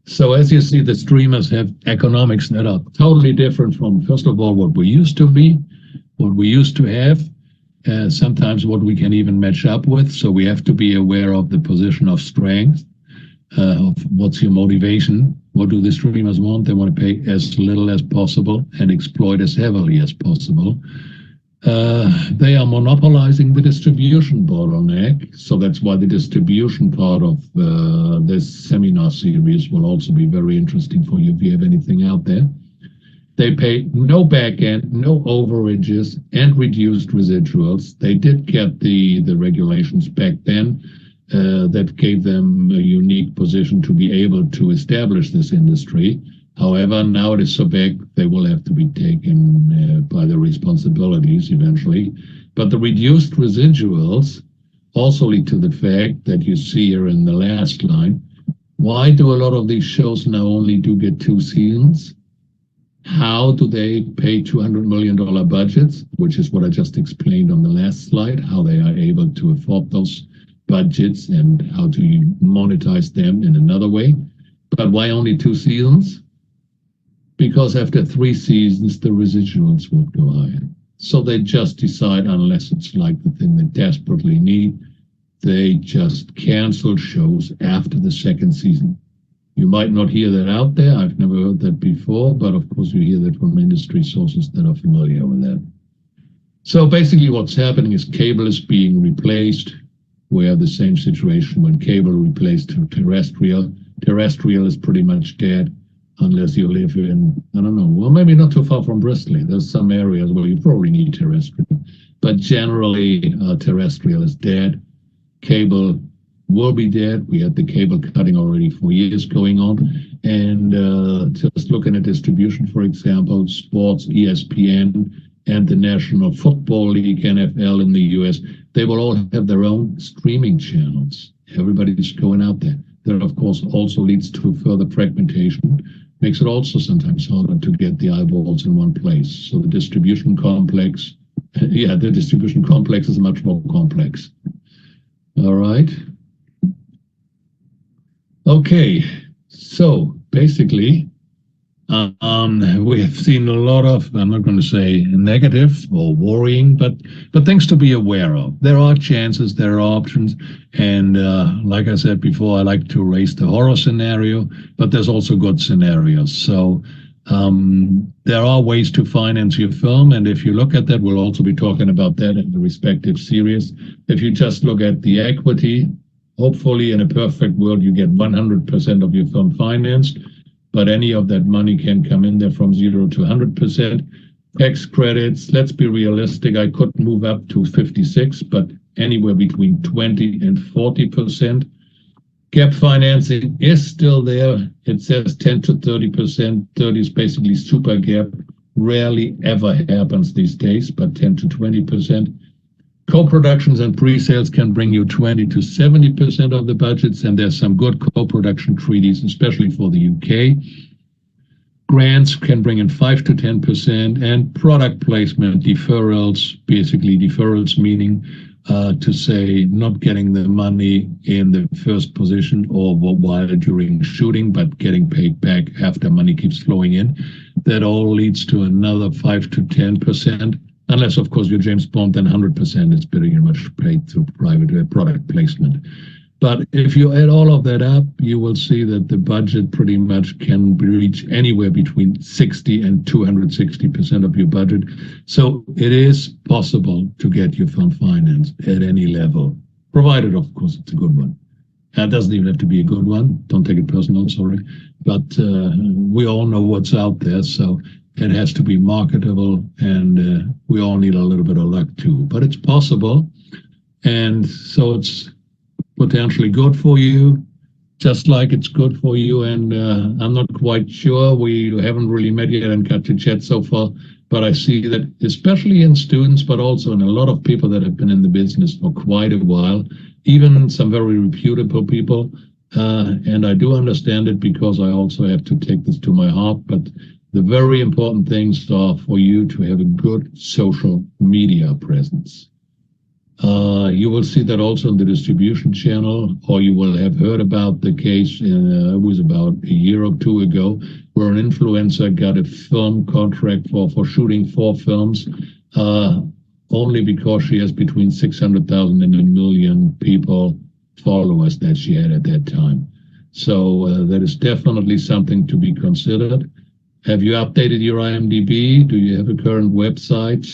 So as you see, the streamers have economics that are totally different from, first of all, what we used to be, what we used to have, sometimes what we can even match up with. So we have to be aware of the position of strength, of what's your motivation. What do the streamers want? They want to pay as little as possible and exploit as heavily as possible. They are monopolizing the distribution bottleneck, so that's why the distribution part of this seminar series will also be very interesting for you if you have anything out there. They pay no back end, no overages, and reduced residuals. They did get the regulations back then that gave them a unique position to be able to establish this industry. However, now it is so big, they will have to be taken by the responsibilities eventually. But the reduced residuals also lead to the fact that you see here in the last line. Why do a lot of these shows now only do get 2 seasons? How do they pay $200 million budgets, which is what I just explained on the last slide, how they are able to afford those budgets and how to monetize them in another way. But why only 2 seasons? Because after 3 seasons, the residuals would go higher. So they just decide, unless it's like the thing they desperately need, they just cancel shows after the 2nd season. You might not hear that out there. I've never heard that before, but of course you hear that from industry sources that are familiar with that. So basically what's happening is cable is being replaced. We have the same situation when cable replaced terrestrial. Terrestrial is pretty much dead unless you live in, I don't know, well, maybe not too far from Bristol. There's some areas where you probably need terrestrial, but generally terrestrial is dead. Cable will be dead. We had the cable cutting already for years going on. And just looking at distribution, for example, sports, ESPN, and the National Football League, NFL in the US, they will all have their own streaming channels. Everybody's going out there. That, of course, also leads to further fragmentation, makes it also sometimes harder to get the eyeballs in one place. So the distribution complex, the distribution complex is much more complex. All right. Okay, so basically, we have seen a lot of, I'm not going to say negative or worrying, but things to be aware of. There are chances, there are options, and like I said before, I like to raise the horror scenario, but there's also good scenarios. So there are ways to finance your film, and if you look at that, we'll also be talking about that in the respective series. If you just look at the equity, hopefully in a perfect world, you get 100% of your film financed, but any of that money can come in there from 0 to 100%. Tax credits, let's be realistic, I could move up to 56, but anywhere between 20 and 40%. Gap financing is still there. It says 10 to 30%. 30 is basically super gap. Rarely ever happens these days, but 10 to 20%. Co-productions and pre-sales can bring you 20 to 70% of the budgets, and there's some good co-production treaties, especially for the UK. Grants can bring in 5 to 10%, and product placement deferrals, basically deferrals meaning to say not getting the money in the first position or while during shooting, but getting paid back after money keeps flowing in. That all leads to another 5 to 10%. Unless, of course, you're James Bond, then 100% is pretty much paid through private product placement. But if you add all of that up, you will see that the budget pretty much can reach anywhere between 60 and 260% of your budget. So it is possible to get your film financed at any level, provided, of course, it's a good one. It doesn't even have to be a good one. Don't take it personal, sorry. But we all know what's out there, so it has to be marketable, and we all need a little bit of luck too. But it's possible, and so it's potentially good for you, just like it's good for you. And I'm not quite sure. We haven't really met yet and got to chat so far, but I see that especially in students, but also in a lot of people that have been in the business for quite a while, even some very reputable people. And I do understand it because I also have to take this to my heart. But the very important things are for you to have a good social media presence. You will see that also in the distribution channel, or you will have heard about the case, it was about a year or two ago, where an influencer got a film contract for shooting 4 films, only because she has between 600,000 and 1 million people, followers that she had at that time. So that is definitely something to be considered. Have you updated your IMDb? Do you have a current website?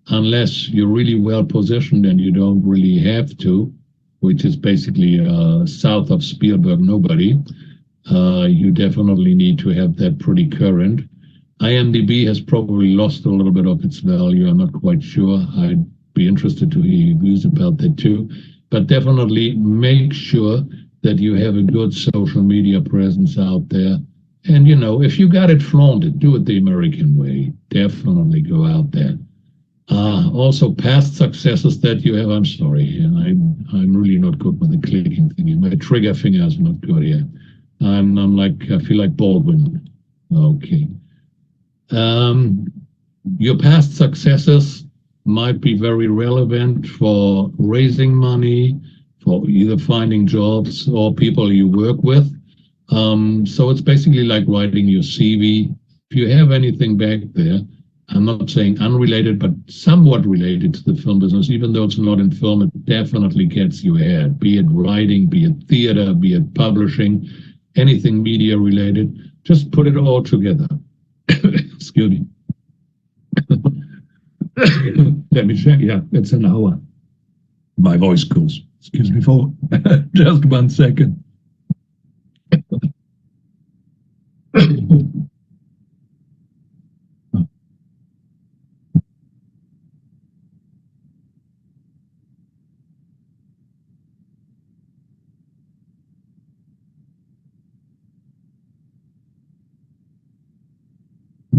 Unless you're really well positioned and you don't really have to, which is basically south of Spielberg, nobody, you definitely need to have that pretty current. IMDb has probably lost a little bit of its value. I'm not quite sure. I'd be interested to hear your views about that too. but definitely make sure that you have a good social media presence out there. And, if you got it, flaunt it. Do it the American way. Definitely go out there. Also, past successes that you have. I'm sorry. I'm really not good with the clicking thing. My trigger finger is not good here. I feel like Baldwin. Okay. Your past successes might be very relevant for raising money, for either finding jobs or people you work with. So it's basically like writing your CV. If you have anything back there, I'm not saying unrelated, but somewhat related to the film business, even though it's not in film, it definitely gets you ahead, be it writing, be it theater, be it publishing, anything media related. Just put it all together. Excuse me. Let me check. Yeah, it's an hour. My voice goes. Excuse me for just 1 second.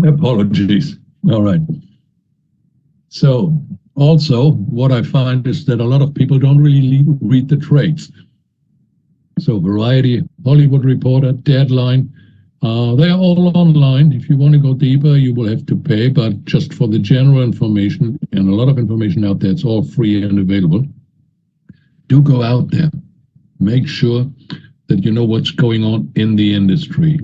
Apologies. All right. So also what I find is that a lot of people don't really read the trades. So Variety, Hollywood Reporter, Deadline, they are all online. If you want to go deeper, you will have to pay, but just for the general information, and a lot of information out there, it's all free and available. Do go out there. Make sure that you know what's going on in the industry.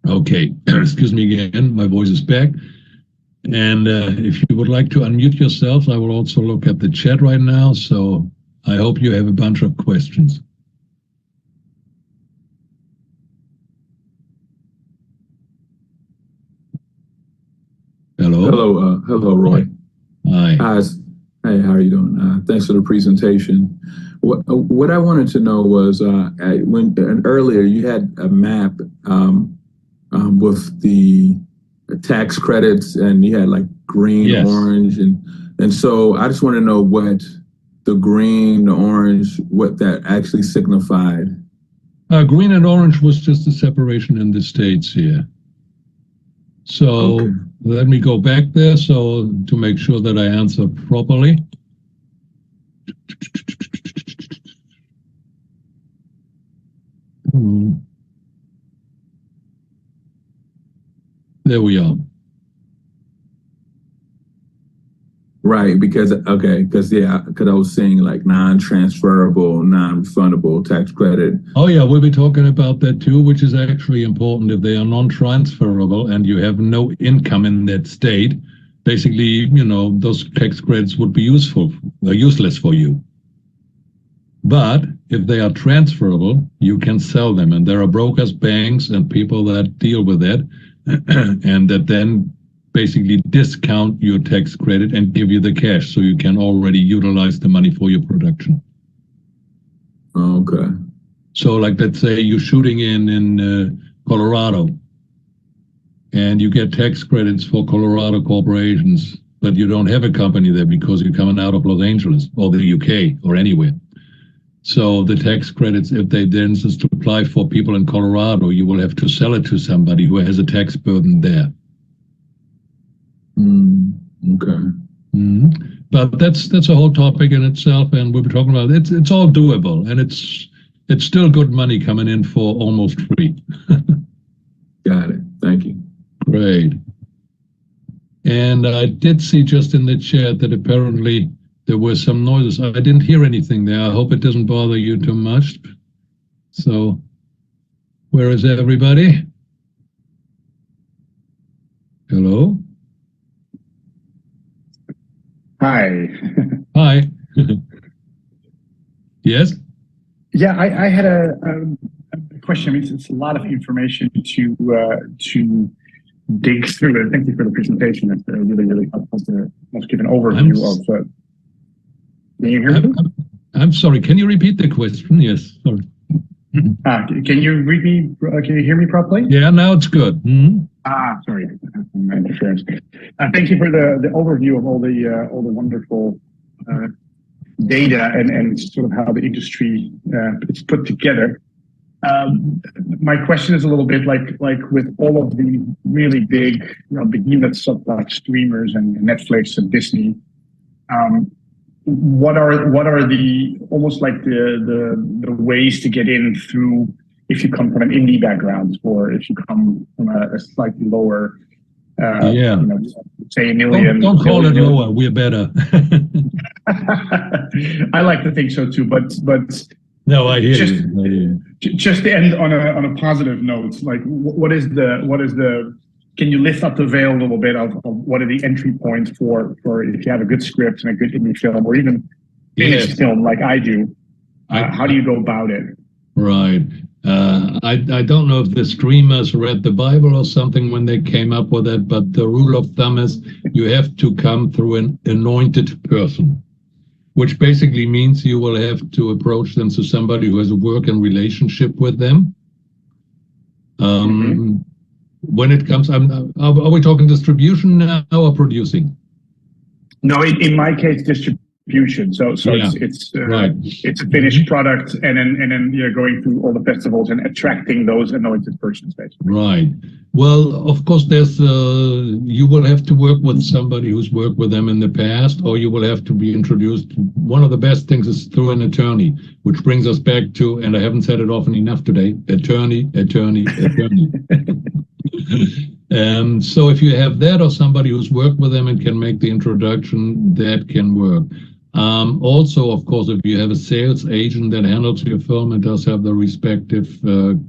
Okay, excuse me again, my voice is back. And if you would like to unmute yourself, I will also look at the chat right now. So I hope you have a bunch of questions. Hello. Hello, Roy. Hi. Hey, how are you doing? Thanks for the presentation. What I wanted to know was earlier you had a map with the tax credits, and you had like green, Yes. orange, and so I just want to know what the green, the orange, what that actually signified. Green and orange was just a separation in the states here. So Okay. let me go back there so to make sure that I answer properly. There we are. Right, because I was seeing like non-transferable, non-refundable tax credit. Oh yeah, we'll be talking about that too, which is actually important. If they are non-transferable and you have no income in that state, basically, those tax credits would be useless for you. But if they are transferable, you can sell them. And there are brokers, banks, and people that deal with that and that then basically discount your tax credit and give you the cash so you can already utilize the money for your production. Okay. So like, let's say you're shooting in Colorado and you get tax credits for Colorado corporations, but you don't have a company there because you're coming out of Los Angeles or the UK or anywhere. So the tax credits, if they then just apply for people in Colorado, you will have to sell it to somebody who has a tax burden there. Okay. But that's a whole topic in itself, and we'll be talking about it. It's all doable, and it's still good money coming in for almost free. Got it. Thank you. Great. And I did see just in the chat that apparently there were some noises. I didn't hear anything there. I hope it doesn't bother you too much. So, where is everybody? Hello? Hi. Hi. Yes? Yeah, I had a question. I mean, it's a lot of information to dig through. And thank you for the presentation. It's really, really helpful to give an overview of. Can you hear me? I'm sorry. Can you repeat the question? Yes. Sorry. Can you read me? Can you hear me properly? Yeah, now it's good. Sorry, my interference. Thank you for the overview of all the wonderful data and sort of how the industry is put together. My question is a little bit like with all of the really big, behemoths of like streamers and Netflix and Disney. What are the almost like the ways to get in through if you come from an indie background or if you come from a slightly lower, say a million. Don't call it lower. We're better. I like to think so too, but no, I hear you. Just to end on a positive note, like what is the can you lift up the veil a little bit of what are the entry points for if you have a good script and a good indie film or even finished film like I do? How do you go about it? Right. I don't know if the streamers read the Bible or something when they came up with it, but the rule of thumb is you have to come through an anointed person, which basically means you will have to approach them to somebody who has a working relationship with them. When it comes, are we talking distribution now or producing? No, in my case, distribution. So yeah, it's a finished product, and then you're going through all the festivals and attracting those anointed persons, basically. Right. Well, of course, there's you will have to work with somebody who's worked with them in the past, or you will have to be introduced. One of the best things is through an attorney, which brings us back to, and I haven't said it often enough today, attorney. So if you have that or somebody who's worked with them and can make the introduction, that can work. Also, of course, if you have a sales agent that handles your film and does have the respective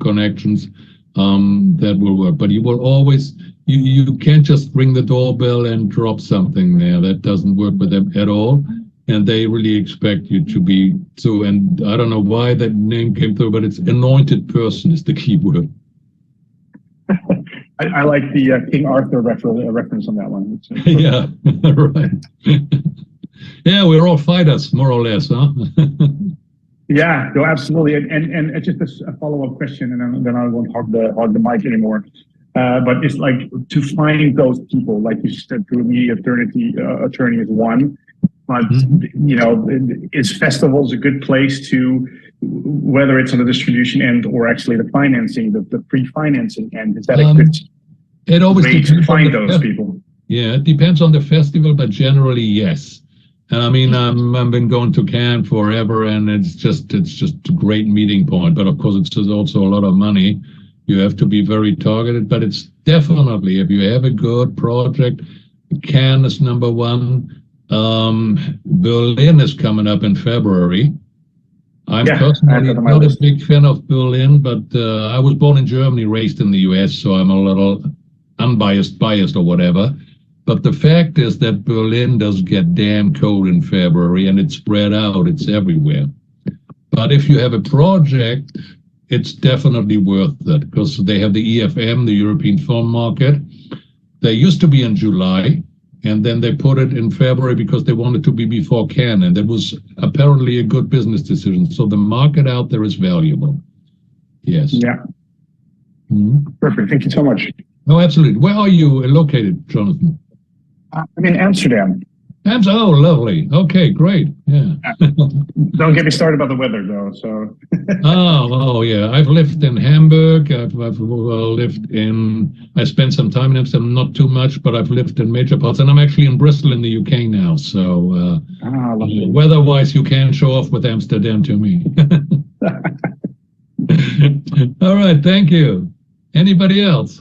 connections, that will work. But you will always, you can't just ring the doorbell and drop something there. That doesn't work with them at all. And they really expect you to be so, and I don't know why that name came through, but it's anointed person is the key word. I like the King Arthur reference on that one. Yeah, right. Yeah, we're all fighters, more or less, huh? Yeah, no, absolutely. And just a follow-up question, and then I won't hog the mic anymore. But it's like to find those people, like you said, through a media attorney is one. But is festivals a good place to, whether it's on the distribution end or actually the financing, the pre-financing end? Is that a good way to find those people? Yeah, it depends on the festival, but generally yes. And I mean, I've been going to Cannes forever, and it's just a great meeting point. But of course, it's also a lot of money. You have to be very targeted. But it's definitely, if you have a good project, Cannes is number one. Berlin is coming up in February. I'm personally not a big fan of Berlin, but I was born in Germany, raised in the US, so I'm a little biased or whatever. But the fact is that Berlin does get damn cold in February, and it's spread out. It's everywhere. But if you have a project, it's definitely worth it because they have the EFM, the European Film Market. They used to be in July, and then they put it in February because they wanted to be before Cannes, and that was apparently a good business decision. So the market out there is valuable. Yes. Yeah. Perfect. Thank you so much. No, absolutely. Where are you located, Jonathan? I'm in Amsterdam. Oh, lovely. Okay, great. Yeah. Don't get me started about the weather, though. So. Oh, yeah. I've lived in Hamburg. I've lived in. I spent some time in Amsterdam, not too much, but I've lived in major parts, and I'm actually in Bristol in the UK now. So, weather-wise, you can show off with Amsterdam to me. All right. Thank you. Anybody else?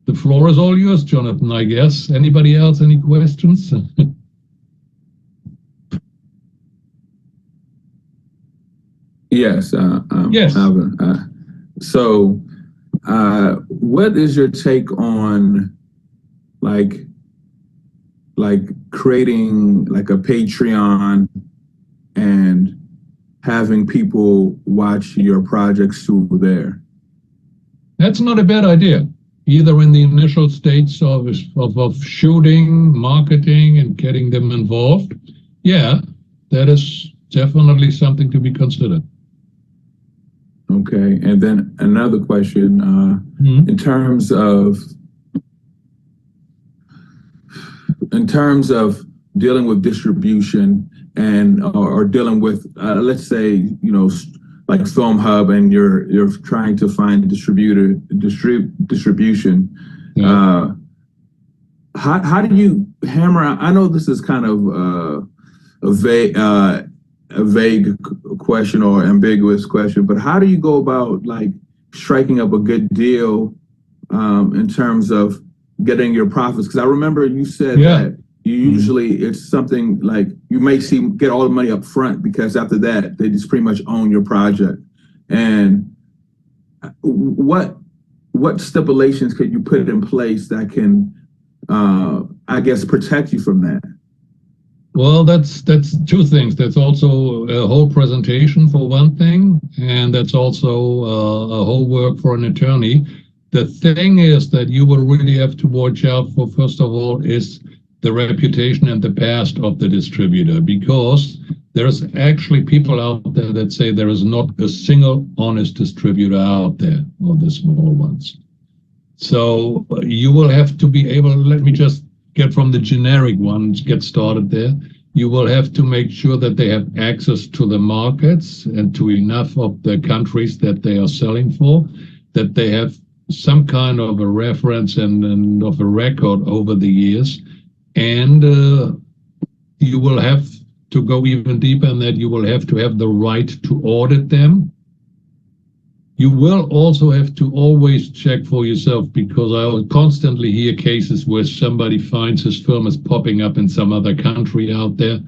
The floor is all yours, Jonathan, I guess. Anybody else? Any questions? Yes. Yes. So, what is your take on like creating like a Patreon and having people watch your projects through there? That's not a bad idea. Either in the initial stages of shooting, marketing, and getting them involved. Yeah, that is definitely something to be considered. Okay, and then another question, in terms of dealing with distribution and or dealing with let's say like Film Hub, and you're trying to find distribution. Yeah. How do you hammer out? I know this is kind of a vague question or ambiguous question, but how do you go about like striking up a good deal in terms of getting your profits? Because I remember you said that you usually it's something like you may get all the money up front, because after that they just pretty much own your project. And what stipulations could you put in place that can I guess protect you from that? Well, that's two things. That's also a whole presentation for one thing, and that's also a whole work for an attorney. The thing is that you will really have to watch out for, first of all, is the reputation and the past of the distributor, because there's actually people out there that say there is not a single honest distributor out there, or the small ones. So you will have to be able, let me just get from the generic ones, get started there. You will have to make sure that they have access to the markets and to enough of the countries that they are selling for, that they have some kind of a reference and of a record over the years. And you will have to go even deeper in that. You will have to have the right to audit them. You will also have to always check for yourself, because I constantly hear cases where somebody finds his firm is popping up in some other country out there.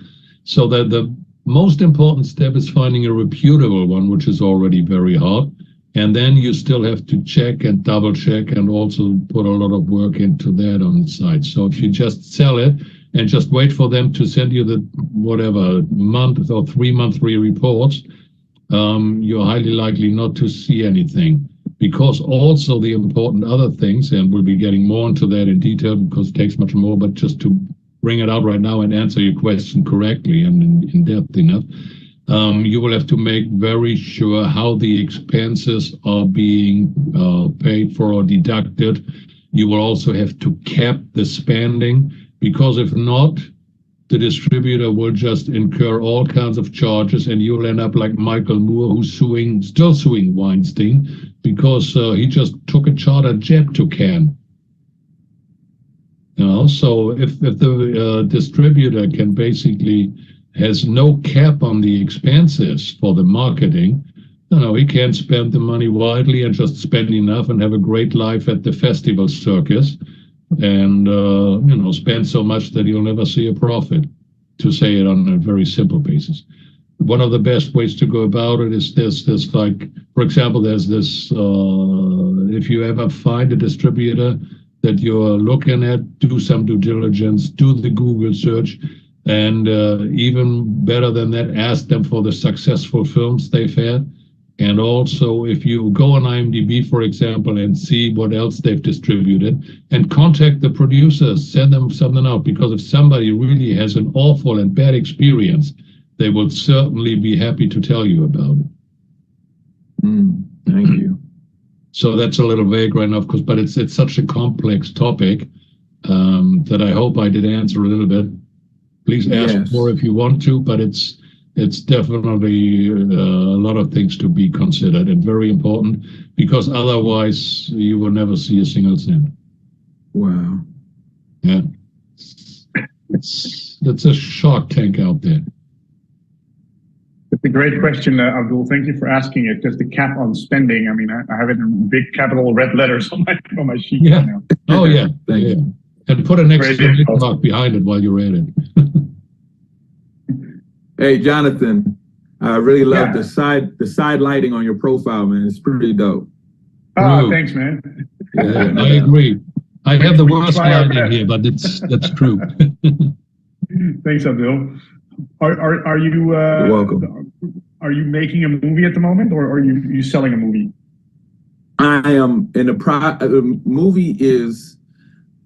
So that the most important step is finding a reputable one, which is already very hard. And then you still have to check and double check and also put a lot of work into that on the side. So if you just sell it and just wait for them to send you the whatever month or 3 monthly reports, you're highly likely not to see anything, because also the important other things, and we'll be getting more into that in detail because it takes much more, but just to bring it out right now and answer your question correctly and in depth enough, you will have to make very sure how the expenses are being paid for or deducted. You will also have to cap the spending, because if not, the distributor will just incur all kinds of charges, and you'll end up like Michael Moore, who's still suing Weinstein, because he just took a charter jet to Cannes. So if the distributor can basically has no cap on the expenses for the marketing, he can't spend the money widely and just spend enough and have a great life at the festival circus, and spend so much that you'll never see a profit, to say it on a very simple basis. One of the best ways to go about it is this like, for example, there's this, if you ever find a distributor that you're looking at, do some due diligence, do the Google search, and even better than that, ask them for the successful films they've had. And also, if you go on IMDb, for example, and see what else they've distributed, and contact the producers, send them something out, because if somebody really has an awful and bad experience, they will certainly be happy to tell you about it. Thank you. So that's a little vague right now, of course, but it's such a complex topic that I hope I did answer a little bit. Please ask more if you want to, but it's definitely a lot of things to be considered, and very important, because otherwise you will never see a single cent. Wow. Yeah. It's a shark tank out there. It's a great question, Abdul. Thank you for asking it. Just the cap on spending. I mean, I have it in big capital red letters on my sheet. Yeah. Right now. Oh yeah. Thank you. And put an exclamation mark behind it while you're at it. Hey, Jonathan, I really love the side lighting on your profile, man. It's pretty dope. Oh, thanks, man. Yeah, I agree. I have the worst lighting here, but that's true. Thanks, Abdul. Are you You're welcome. Are you making a movie at the moment, or are you selling a movie? I am in the movie is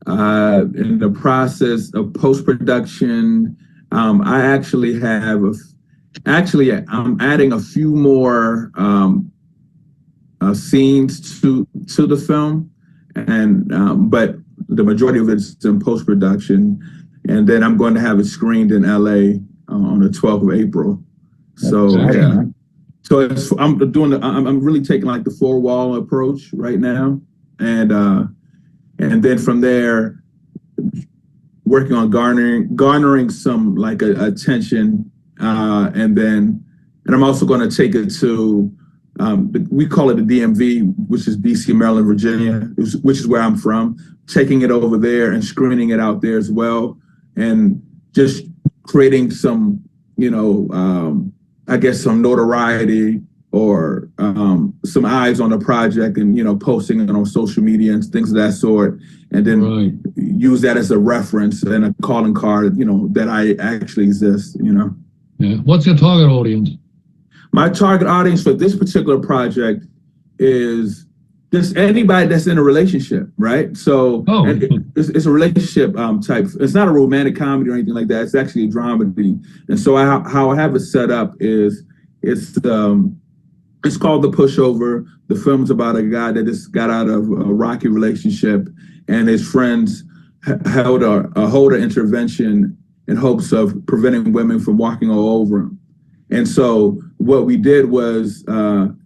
in the process of post-production. I actually have I'm adding a few more scenes to the film, and but the majority of it's in post-production. and then I'm going to have it screened in LA on the 12th of April. So That's yeah. awesome. So I'm really taking like the four wall approach right now, and then from there, working on garnering some like attention, and I'm also going to take it to we call it the DMV, which is DC, Maryland, Virginia, which is where I'm from. Taking it over there and screening it out there as well, and just creating some, I guess some notoriety or some eyes on the project, and posting it on social media and things of that sort, and then use that as a reference and a calling card, that I actually exist. Yeah. What's your target audience? My target audience for this particular project is just anybody that's in a relationship, right? So it's a relationship type. It's not a romantic comedy or anything like that. It's actually a dramedy. And so how I have it set up is it's called The Pushover. The film's about a guy that just got out of a rocky relationship, and his friends held a holder intervention in hopes of preventing women from walking all over him. And so what we did was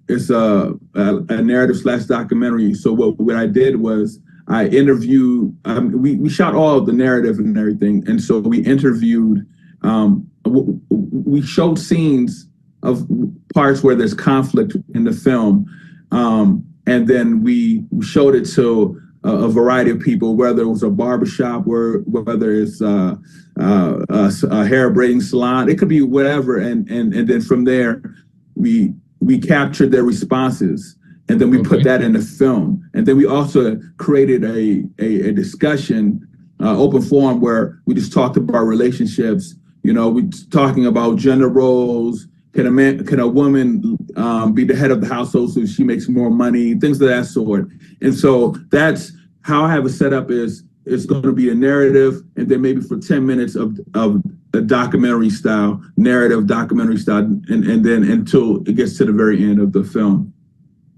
it's a narrative / documentary. So what I did was I interviewed. We shot all of the narrative and everything, and so we interviewed. We showed scenes of parts where there's conflict in the film, and then we showed it to a variety of people, whether it was a barbershop or whether it's a hair braiding salon. It could be whatever, and then from there we captured their responses, and then we put that in the film. And then we also created a discussion, open forum, where we just talked about relationships. We talking about gender roles. Can a woman be the head of the household so she makes more money? Things of that sort. And so that's how I have it set up. Is it's going to be a narrative, and then maybe for 10 minutes of a documentary style, and then until it gets to the very end of the film.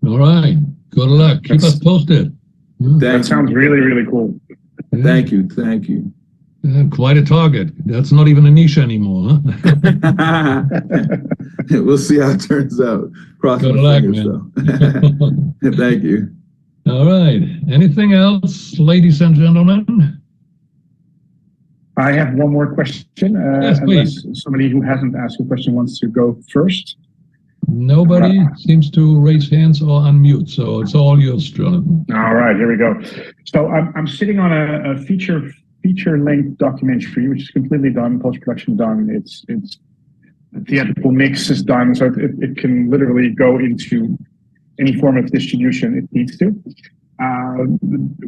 All right. Good luck. Keep us posted. That sounds really, really cool. Yeah. Thank you. Quite a target. That's not even a niche anymore, huh? We'll see how it turns out. Good luck, man. Thank you. All right. Anything else, ladies and gentlemen? I have one more question. Yes, please. Unless somebody who hasn't asked a question wants to go first. Nobody seems to raise hands or unmute, so it's all yours, Jonathan. All right, here we go. So I'm sitting on a feature-length documentary, which is completely done, post-production done. It's the theatrical mix is done, so it can literally go into any form of distribution it needs to.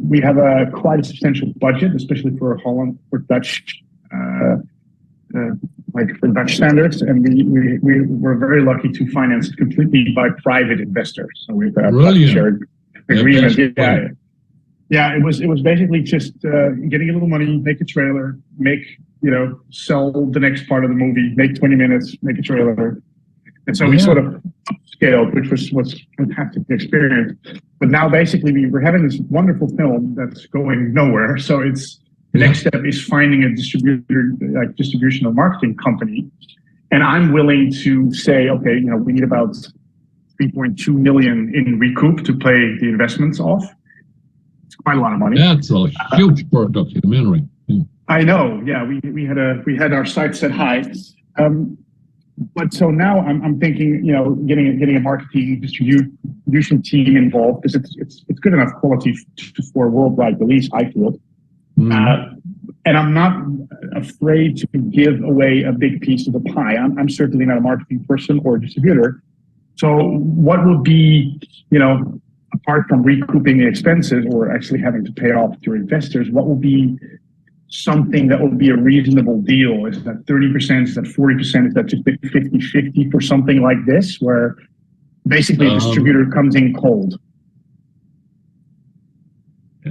We have quite a substantial budget, especially for Holland, for Dutch, for Dutch standards, and we were very lucky to finance it completely by private investors. So we've got a shared agreement. Yeah, it was basically just getting a little money, make a trailer, sell the next part of the movie, make 20 minutes, make a trailer. And so we sort of scaled, which was a fantastic experience. But now basically we're having this wonderful film that's going nowhere. So the next step is finding a distribution or marketing company. And I'm willing to say, okay, we need about 3.2 million in recoup to pay the investments off. It's quite a lot of money. That's a huge part documentary. Yeah. I know. Yeah, we had our sights set high. But so now I'm thinking, getting a marketing distribution team involved, because it's good enough quality for worldwide release, I feel. And I'm not afraid to give away a big piece of the pie. I'm certainly not a marketing person or a distributor. So what would be, apart from recouping the expenses or actually having to pay off to investors, what would be something that would be a reasonable deal? Is that 30%? Is that 40%? Is that just 50-50 for something like this, where basically a distributor comes in cold?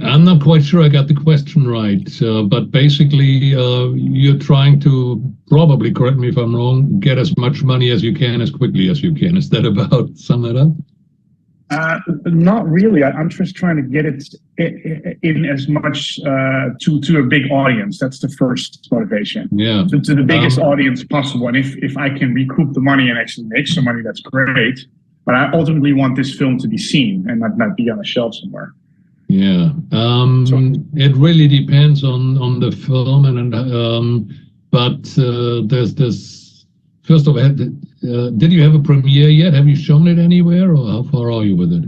I'm not quite sure I got the question right, but basically you're trying to, probably, correct me if I'm wrong, get as much money as you can as quickly as you can. Is that about sum that up? Not really. I'm just trying to get it in as much to a big audience. That's the first motivation. Yeah. To the biggest audience possible. And if I can recoup the money and actually make some money, that's great. But I ultimately want this film to be seen and not be on a shelf somewhere. Yeah. It really depends on the film, but there's first of all, did you have a premiere yet? Have you shown it anywhere, or how far are you with it?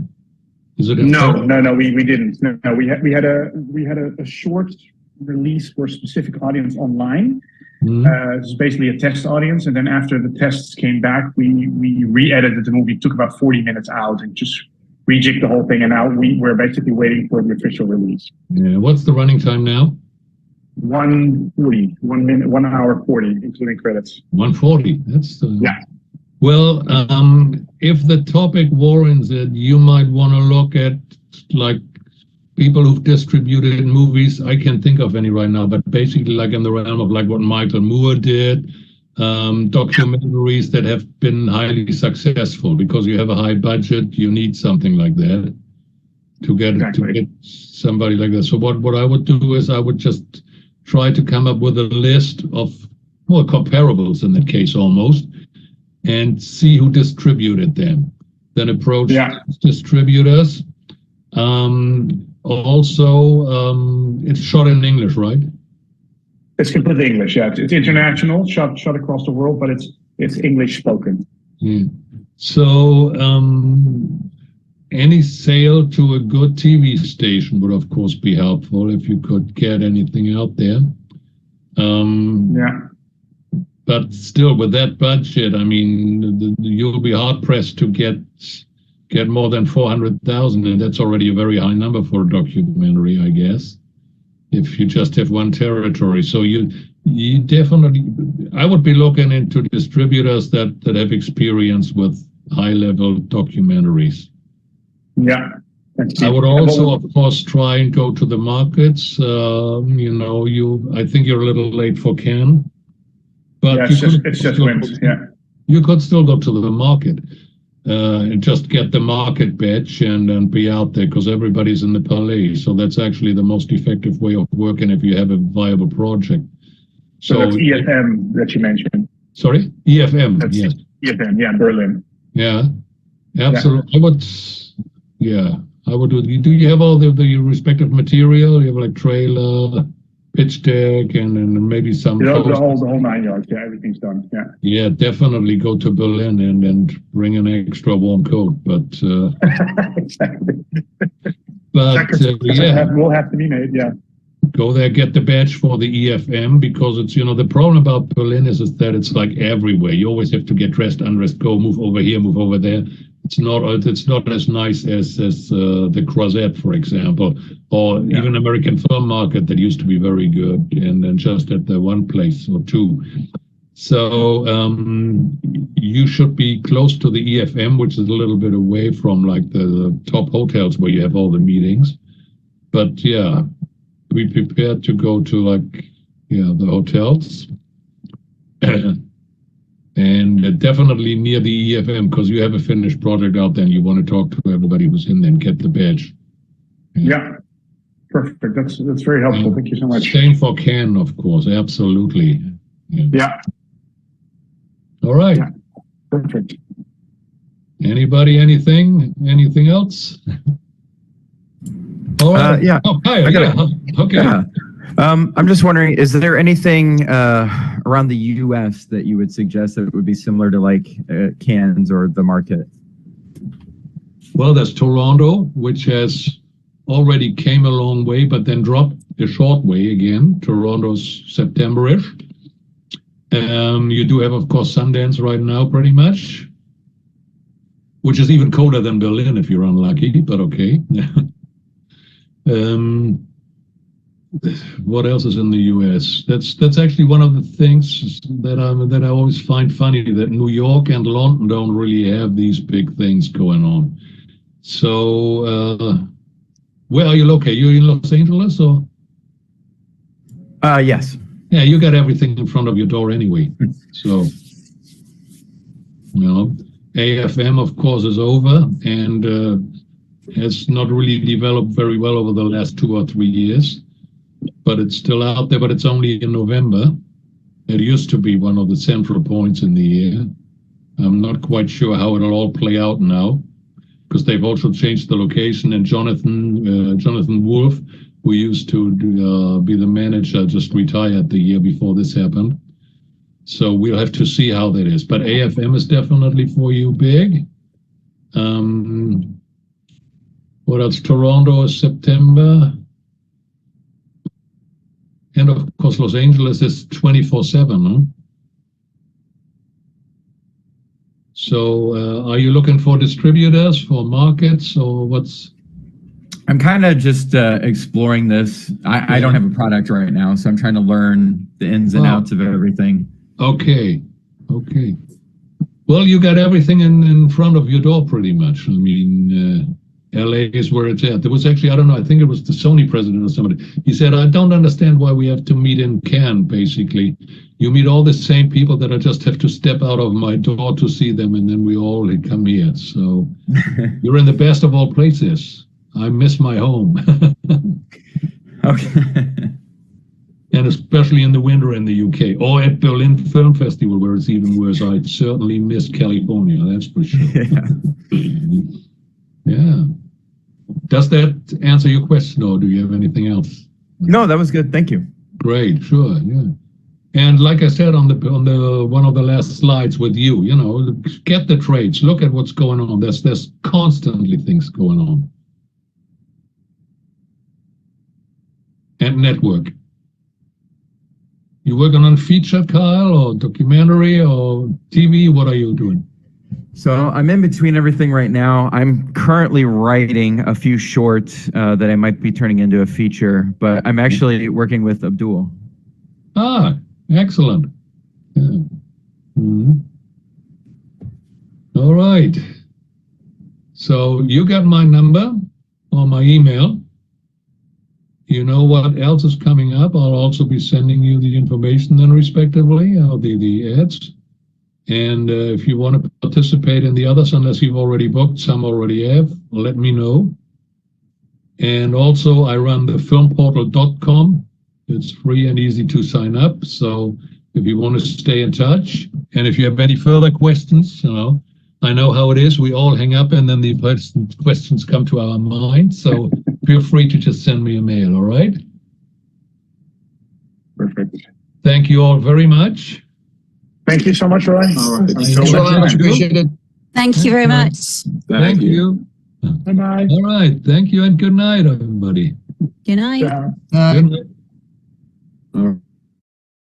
Is it in No, we didn't. No, we had a short release for a specific audience online. It's basically a test audience, and then after the tests came back, we re-edited the movie, took about 40 minutes out, and just rejigged the whole thing. And now we're basically waiting for the official release. Yeah. What's the running time now? 1:40, 1 minute, 1 hour 40, including credits. 1:40. That's yeah. Well, if the topic warrants it, you might want to look at like people who've distributed movies. I can't think of any right now, but basically like in the realm of like what Michael Moore did, documentaries that have been highly successful because you have a high budget. You need something like that to get somebody like that. So what I would do is I would just try to come up with a list of more comparables in that case almost, and see who distributed them. Then approach distributors. It's shot in English, right? It's completely English. Yeah, it's international, shot across the world, but it's English spoken. Yeah. So any sale to a good TV station would, of course, be helpful if you could get anything out there. But still, with that budget, I mean, you'll be hard pressed to get more than 400,000, and that's already a very high number for a documentary, I guess. If you just have one territory, so you definitely, I would be looking into distributors that have experience with high-level documentaries. Yeah. I would also, of course, try and go to the markets. I think you're a little late for Cannes. But it's just went. Yeah, you could still go to the market and just get the market badge and be out there because everybody's in the Palais. So that's actually the most effective way of working if you have a viable project. So that's EFM that you mentioned. Sorry, EFM. Yes. EFM. Yeah, Berlin. Yeah, absolutely. Yeah. I would do. Do you have all the respective material? You have like trailer, pitch deck, and maybe some. The whole 9 yards. Yeah, everything's done. Yeah. Yeah, definitely go to Berlin and bring an extra warm coat. But exactly. Yeah, will have to be made. Yeah. Go there, get the badge for the EFM because it's the problem about Berlin is that it's like everywhere. You always have to get dressed, undressed, go move over here, move over there. It's not as nice as the Croisette, for example, or even American film market that used to be very good, and then just at the one place or two. So you should be close to the EFM, which is a little bit away from like the top hotels where you have all the meetings. But yeah, be prepared to go to the hotels. And definitely near the EFM because you have a finished project out there and you want to talk to everybody who's in there and get the badge. Yeah, perfect. That's very helpful. Thank you so much. Same for Cannes, of course. Absolutely. Yeah. All right. Yeah. Perfect. Anybody? Anything else? All right. Yeah. Oh, hi. Okay. Yeah. I'm just wondering, is there anything around the U.S. that you would suggest that would be similar to like Cannes or the market? Well, there's Toronto, which has already came a long way, but then dropped a short way again. Toronto's September-ish. You do have, of course, Sundance right now, pretty much, which is even colder than Berlin if you're unlucky, but okay. What else is in the U.S.? That's actually one of the things that I always find funny, that New York and London don't really have these big things going on. So, where are you located? You in Los Angeles or? Yes. Yeah, you got everything in front of your door anyway. So, AFM, of course, is over and has not really developed very well over the last 2 or 3 years, but it's still out there, but it's only in November. It used to be one of the central points in the year. I'm not quite sure how it'll all play out now, because they've also changed the location, and Jonathan Wolf, who used to be the manager, just retired the year before this happened. So we'll have to see how that is. But AFM is definitely for you big. What else? Toronto is September. And of course, Los Angeles is 24/7. Huh? So are you looking for distributors, for markets, or what's? I'm kind of just exploring this. I don't have a product right now, so I'm trying to learn the ins and outs of everything. Okay. Well, you got everything in front of your door pretty much. I mean, LA is where it's at. There was actually, I don't know, I think it was the Sony president or somebody. He said, I don't understand why we have to meet in Cannes, basically. You meet all the same people that I just have to step out of my door to see them, and then we all come here. So you're in the best of all places. I miss my home. Okay. And especially in the winter in the UK, or at Berlin Film Festival, where it's even worse. I certainly miss California, that's for sure. Yeah. Does that answer your question, or do you have anything else? No, that was good. Thank you. Great, sure, yeah. And like I said on the one of the last slides with you, get the trades, look at what's going on. There's constantly things going on. And network. You working on feature, Kyle, or documentary, or TV? What are you doing? So I'm in between everything right now. I'm currently writing a few shorts that I might be turning into a feature, but I'm actually working with Abdul. Ah, excellent. Yeah. Mm-hmm. All right. So you got my number or my email. You know what else is coming up. I'll also be sending you the information then respectively, the ads. And if you want to participate in the others, unless you've already booked, some already have, let me know. And also I run the filmportal.com. It's free and easy to sign up. So if you want to stay in touch, and if you have any further questions, I know how it is. We all hang up and then the questions come to our mind. So feel free to just send me a mail, all right? Perfect. Thank you all very much. Thank you so much, Roy. All right. Thank you very much. Appreciate it. Thank you very much. Thank you. Bye-bye. All right. Thank you and good night, everybody. Good night. Ciao. Good night. All right.